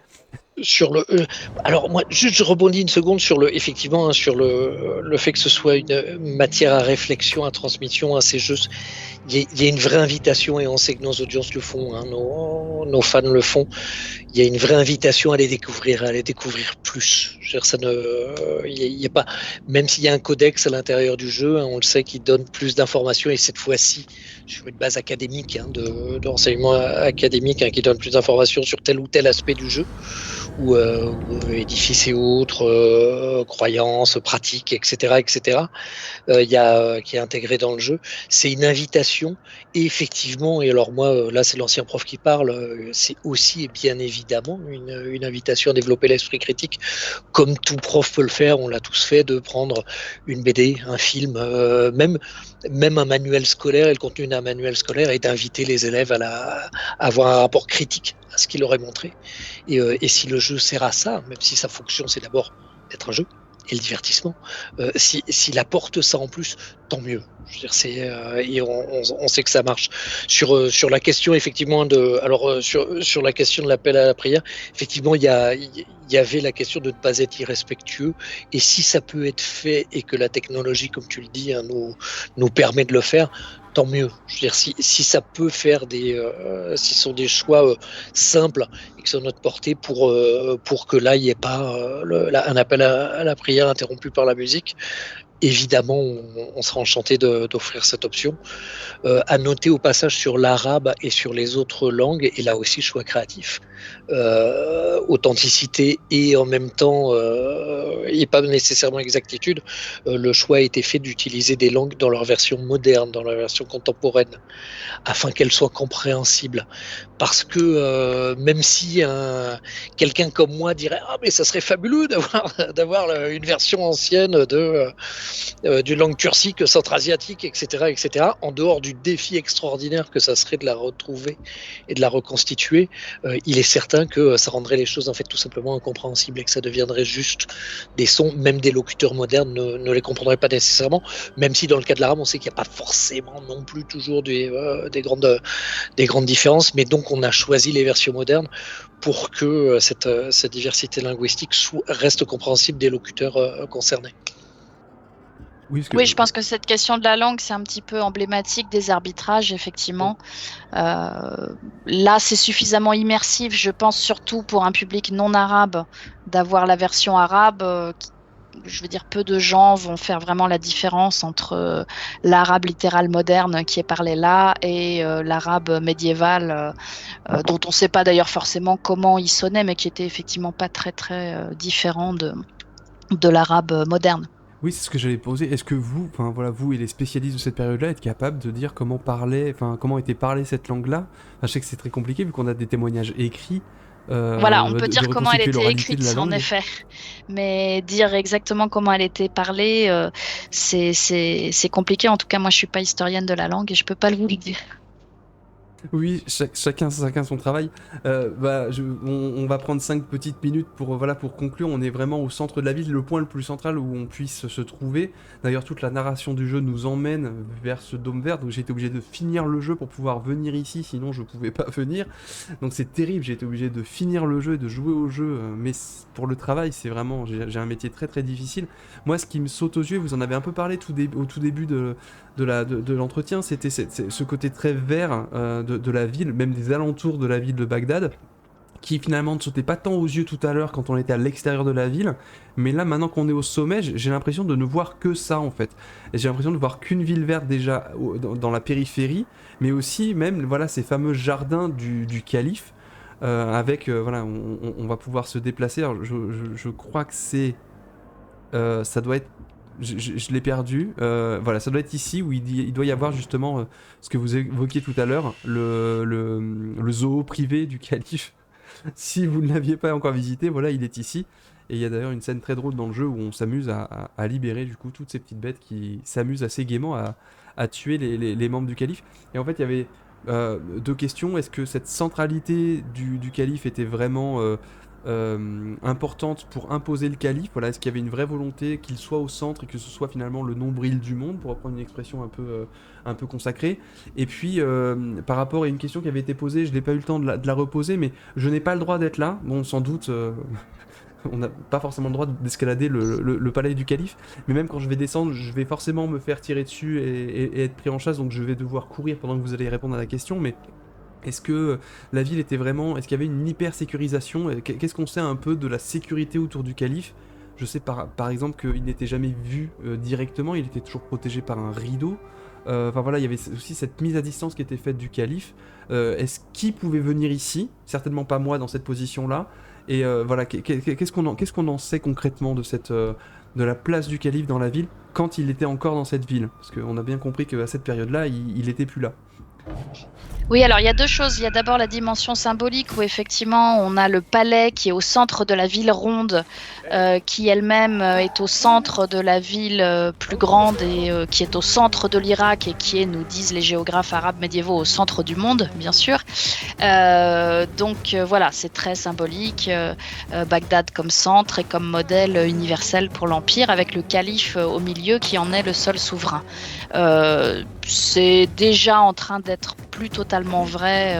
Alors moi, juste je rebondis une seconde sur effectivement, sur le fait que ce soit une matière à réflexion, à transmission, à ces jeux. Il y a une vraie invitation, et on sait que nos audiences le font, nos fans le font. Il y a une vraie invitation à les découvrir plus. Je veux dire, il y a pas, même s'il y a un codex à l'intérieur du jeu, on le sait, qu'il donne plus d'informations, et cette fois-ci sur une base académique, de renseignement académique, qui donne plus d'informations sur tel ou tel aspect du jeu, ou édifices et autres, croyances, pratiques, etc., qui est intégré dans le jeu. C'est une invitation, et effectivement, et alors moi, là c'est l'ancien prof qui parle, c'est aussi et bien évidemment une invitation à développer l'esprit critique, comme tout prof peut le faire. On l'a tous fait, de prendre une BD, un film, même un manuel scolaire, et le contenu d'un manuel scolaire, et d'inviter les élèves à avoir un rapport critique à ce qu'il leur est montré. Et si le jeu sert à ça, même si sa fonction c'est d'abord d'être un jeu et le divertissement, s'il apporte ça en plus, tant mieux. Je veux dire, et on sait que ça marche. Sur la question effectivement sur la question de l'appel à la prière, effectivement il y avait la question de ne pas être irrespectueux, et si ça peut être fait et que la technologie, comme tu le dis, nous permet de le faire, tant mieux. Je veux dire, si ça peut faire si ce sont des choix simples et que c'est à notre portée pour que là il n'y ait pas un appel à la prière interrompu par la musique, évidemment, on sera enchanté d'offrir cette option. À noter au passage sur l'arabe et sur les autres langues, et là aussi choix créatif, authenticité et en même temps et pas nécessairement exactitude. Le choix a été fait d'utiliser des langues dans leur version moderne, dans leur version contemporaine, afin qu'elles soient compréhensibles. Parce que même si quelqu'un comme moi dirait mais ça serait fabuleux d'avoir une version ancienne d'une langue turcique, centra-asiatique, etc., en dehors du défi extraordinaire que ça serait de la retrouver et de la reconstituer, il est certain que ça rendrait les choses en fait tout simplement incompréhensibles, et que ça deviendrait juste des sons. Même des locuteurs modernes ne les comprendraient pas nécessairement, même si dans le cas de l'arabe on sait qu'il n'y a pas forcément non plus toujours des grandes différences, mais donc on a choisi les versions modernes pour que cette diversité linguistique reste compréhensible des locuteurs concernés. Oui, je pense que cette question de la langue, c'est un petit peu emblématique des arbitrages, effectivement. Là, c'est suffisamment immersif, je pense, surtout pour un public non arabe, d'avoir la version arabe. Je veux dire, peu de gens vont faire vraiment la différence entre l'arabe littéral moderne qui est parlé là et l'arabe médiéval, dont on ne sait pas d'ailleurs forcément comment il sonnait, mais qui était effectivement pas très très différent de l'arabe moderne. Oui, c'est ce que j'allais poser. Est-ce que vous et les spécialistes de cette période-là, êtes capables de dire comment était parlée cette langue-là ? Je sais que c'est très compliqué vu qu'on a des témoignages écrits. Voilà, on peut dire comment elle était écrite, en effet. Mais dire exactement comment elle était parlée, c'est compliqué. En tout cas, moi, je suis pas historienne de la langue et je peux pas vous le dire. Oui, chacun son travail. On va prendre 5 petites minutes pour conclure. On est vraiment au centre de la ville, le point le plus central où on puisse se trouver. D'ailleurs, toute la narration du jeu nous emmène vers ce dôme vert, donc j'ai été obligé de finir le jeu pour pouvoir venir ici, sinon je pouvais pas venir. Donc c'est terrible, j'ai été obligé de finir le jeu et de jouer au jeu, mais pour le travail, c'est vraiment, j'ai un métier très très difficile. Moi, ce qui me saute aux yeux, vous en avez un peu parlé au tout début de l'entretien, c'était ce côté très vert de la ville, même des alentours de la ville de Bagdad, qui finalement ne sautait pas tant aux yeux tout à l'heure quand on était à l'extérieur de la ville, mais là maintenant qu'on est au sommet, j'ai l'impression de ne voir que ça en fait. Et j'ai l'impression de voir qu'une ville verte déjà dans la périphérie, mais aussi même voilà ces fameux jardins du calife, avec voilà on va pouvoir se déplacer. Alors, je crois que c'est ça doit être je l'ai perdu. Voilà, ça doit être ici où il doit y avoir justement ce que vous évoquiez tout à l'heure, le zoo privé du calife. Si vous ne l'aviez pas encore visité, voilà, il est ici. Et il y a d'ailleurs une scène très drôle dans le jeu où on s'amuse à libérer du coup toutes ces petites bêtes qui s'amusent assez gaiement à tuer les membres du calife. Et en fait, il y avait deux questions. Est-ce que cette centralité du calife était vraiment importante pour imposer le calife? Voilà, est-ce qu'il y avait une vraie volonté qu'il soit au centre et que ce soit finalement le nombril du monde, pour reprendre une expression un peu consacrée? Et puis, par rapport à une question qui avait été posée, je n'ai pas eu le temps de la reposer, mais je n'ai pas le droit d'être là. Bon, sans doute, on n'a pas forcément le droit d'escalader le palais du calife, mais même quand je vais descendre, je vais forcément me faire tirer dessus et être pris en chasse, donc je vais devoir courir pendant que vous allez répondre à la question, mais est-ce que la ville était vraiment... Est-ce qu'il y avait une hyper-sécurisation? Qu'est-ce qu'on sait un peu de la sécurité autour du calife? Je sais par exemple qu'il n'était jamais vu directement, il était toujours protégé par un rideau. Enfin voilà, il y avait aussi cette mise à distance qui était faite du calife. Est-ce qu'il pouvait venir ici? Certainement pas moi dans cette position-là. Et voilà, qu'est-ce qu'on en sait concrètement de de la place du calife dans la ville quand il était encore dans cette ville? Parce qu'on a bien compris qu'à cette période-là, il était plus là. Oui, alors il y a deux choses. Il y a d'abord la dimension symbolique où effectivement on a le palais qui est au centre de la ville ronde, qui elle-même est au centre de la ville plus grande et qui est au centre de l'Irak et qui est, nous disent les géographes arabes médiévaux, au centre du monde, bien sûr. Donc voilà, c'est très symbolique. Bagdad comme centre et comme modèle universel pour l'Empire, avec le calife au milieu qui en est le seul souverain. C'est déjà en train d'être plus totalement vrai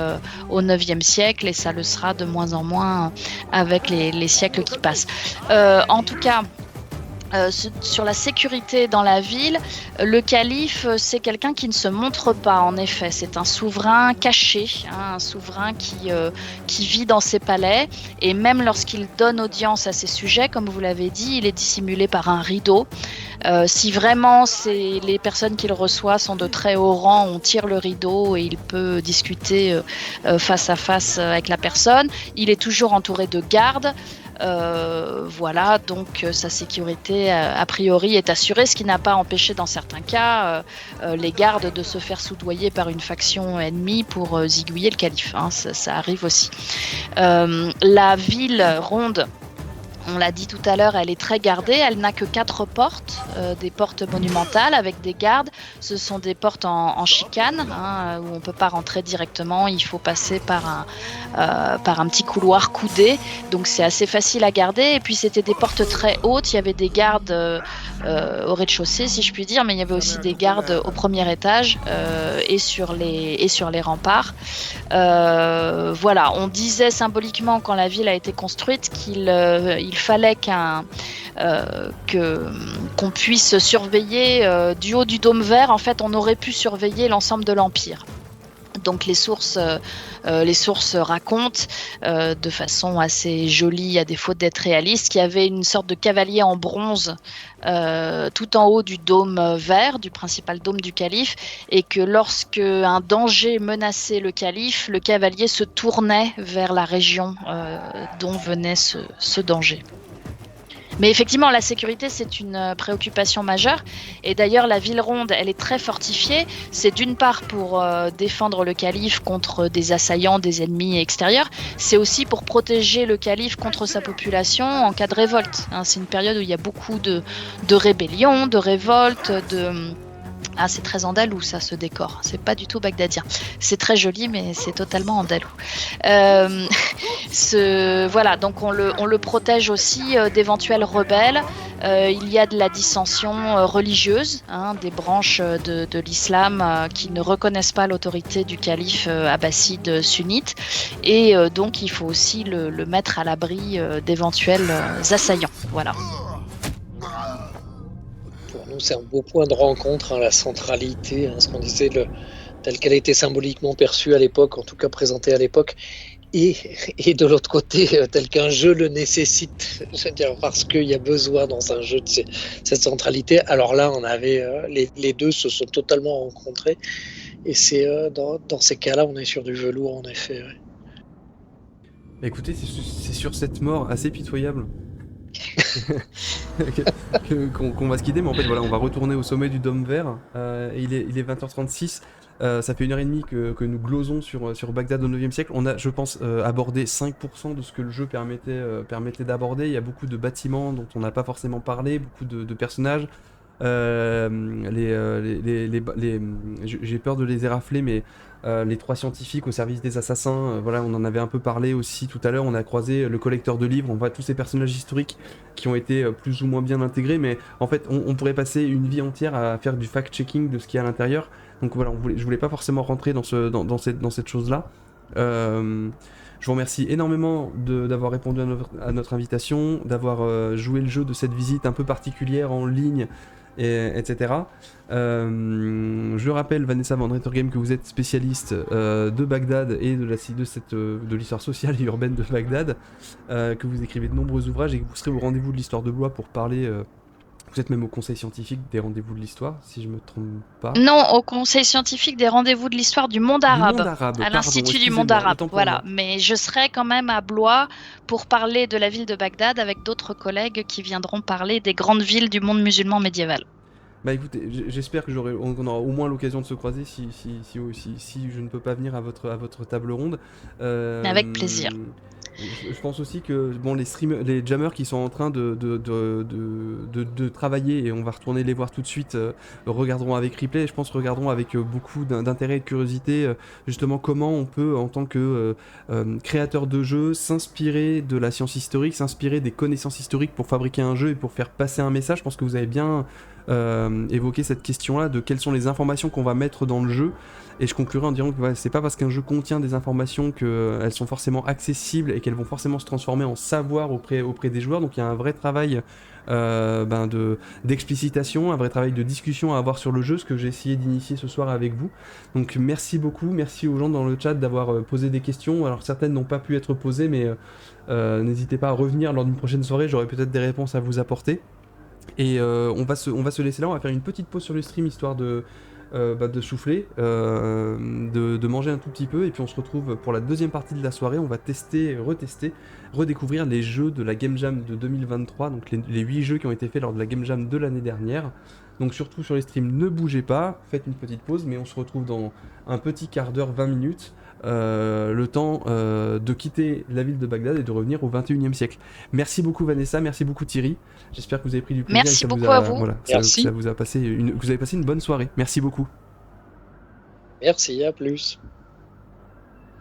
au IXe siècle et ça le sera de moins en moins avec les siècles qui passent. En tout cas, sur la sécurité dans la ville, le calife, c'est quelqu'un qui ne se montre pas, en effet. C'est un souverain caché, hein, un souverain qui vit dans ses palais. Et même lorsqu'il donne audience à ses sujets, comme vous l'avez dit, il est dissimulé par un rideau. Si vraiment les personnes qu'il reçoit sont de très haut rang, on tire le rideau et il peut discuter face à face avec la personne. Il est toujours entouré de gardes. Voilà, donc sa sécurité a priori est assurée, ce qui n'a pas empêché dans certains cas les gardes de se faire soudoyer par une faction ennemie pour zigouiller le calife, hein, ça arrive aussi. La ville ronde, on l'a dit tout à l'heure, elle est très gardée, elle n'a que 4 portes, des portes monumentales avec des gardes. Ce sont des portes en chicane, hein, où on ne peut pas rentrer directement, il faut passer par un petit couloir coudé, donc c'est assez facile à garder. Et puis c'était des portes très hautes, il y avait des gardes au rez-de-chaussée si je puis dire, mais il y avait aussi des gardes au premier étage et sur les remparts. Voilà, on disait symboliquement quand la ville a été construite qu'il fallait qu'on puisse surveiller du haut du dôme vert. En fait, on aurait pu surveiller l'ensemble de l'Empire. Donc les sources racontent de façon assez jolie, à défaut d'être réaliste, qu'il y avait une sorte de cavalier en bronze tout en haut du dôme vert, du principal dôme du calife, et que lorsque un danger menaçait le calife, le cavalier se tournait vers la région dont venait ce danger. Mais effectivement, la sécurité, c'est une préoccupation majeure. Et d'ailleurs, la ville ronde, elle est très fortifiée. C'est d'une part pour défendre le calife contre des assaillants, des ennemis extérieurs. C'est aussi pour protéger le calife contre sa population en cas de révolte. Hein, c'est une période où il y a beaucoup de rébellions, de révoltes, Ah, c'est très andalou ça, ce décor. C'est pas du tout bagdadien. C'est très joli, mais c'est totalement andalou. Voilà, donc on le protège aussi d'éventuels rebelles. Il y a de la dissension religieuse, hein, des branches de l'islam qui ne reconnaissent pas l'autorité du calife abbasside sunnite. Et donc il faut aussi le mettre à l'abri d'éventuels assaillants. Voilà. C'est un beau point de rencontre, hein, la centralité, hein, ce qu'on disait, telle qu'elle a été symboliquement perçue à l'époque, en tout cas présentée à l'époque, et de l'autre côté, tel qu'un jeu le nécessite, je veux dire, parce qu'il y a besoin dans un jeu de cette centralité. Alors là, on avait les deux se sont totalement rencontrés, et c'est dans ces cas-là, on est sur du velours en effet. Ouais. Écoutez, c'est sur cette mort assez pitoyable qu'on va se quitter, mais en fait voilà, on va retourner au sommet du Dôme Vert. Et il est 20h36. Ça fait 1h30 que nous glosons sur Bagdad au 9e siècle. On a, je pense, abordé 5% de ce que le jeu permettait d'aborder. Il y a beaucoup de bâtiments dont on n'a pas forcément parlé, beaucoup de personnages. J'ai peur de les érafler, mais les 3 scientifiques au service des assassins, voilà, on en avait un peu parlé aussi tout à l'heure. On a croisé le collecteur de livres, on voit tous ces personnages historiques qui ont été plus ou moins bien intégrés, mais en fait, on pourrait passer une vie entière à faire du fact-checking de ce qu'il y a à l'intérieur. Donc voilà, je voulais pas forcément rentrer dans cette chose-là. Je vous remercie énormément d'avoir répondu à notre invitation, d'avoir joué le jeu de cette visite un peu particulière en ligne, etc. Je rappelle, Vanessa Van Rettergem, que vous êtes spécialiste de Bagdad et de l'histoire sociale et urbaine de Bagdad, que vous écrivez de nombreux ouvrages et que vous serez au rendez-vous de l'histoire de Blois pour parler. Vous êtes même au conseil scientifique des rendez-vous de l'histoire, si je me trompe pas. Non, au conseil scientifique des rendez-vous de l'histoire du monde arabe, à l'Institut du monde arabe. Voilà, mais je serai quand même à Blois pour parler de la ville de Bagdad avec d'autres collègues qui viendront parler des grandes villes du monde musulman médiéval. Bah écoutez, j'espère que on aura au moins l'occasion de se croiser si je ne peux pas venir à votre table ronde. Avec plaisir. Je pense aussi que bon, les jammers qui sont en train de travailler, et on va retourner les voir tout de suite, regarderont avec replay, et je pense regarderont avec beaucoup d'intérêt et de curiosité justement comment on peut, en tant que créateur de jeu, s'inspirer de la science historique, s'inspirer des connaissances historiques pour fabriquer un jeu et pour faire passer un message. Je pense que vous avez bien évoqué cette question-là de quelles sont les informations qu'on va mettre dans le jeu. Et je conclurai en disant que c'est pas parce qu'un jeu contient des informations qu'elles sont forcément accessibles et qu'elles vont forcément se transformer en savoir auprès des joueurs. Donc il y a un vrai travail d'explicitation, un vrai travail de discussion à avoir sur le jeu, ce que j'ai essayé d'initier ce soir avec vous. Donc merci beaucoup, merci aux gens dans le chat d'avoir posé des questions. Alors certaines n'ont pas pu être posées, mais n'hésitez pas à revenir lors d'une prochaine soirée, j'aurai peut-être des réponses à vous apporter. Et on va se laisser là, on va faire une petite pause sur le stream histoire de souffler, de manger un tout petit peu, et puis on se retrouve pour la deuxième partie de la soirée. On va tester, retester, redécouvrir les jeux de la Game Jam de 2023, donc les 8 jeux qui ont été faits lors de la Game Jam de l'année dernière. Donc surtout sur les streams, ne bougez pas, faites une petite pause, mais on se retrouve dans un petit quart d'heure, 20 minutes, le temps de quitter la ville de Bagdad et de revenir au 21e siècle. Merci beaucoup Vanessa, merci beaucoup Thierry. J'espère que vous avez pris du plaisir. Merci beaucoup à vous. Voilà, vous avez passé une bonne soirée. Merci beaucoup. Merci, à plus.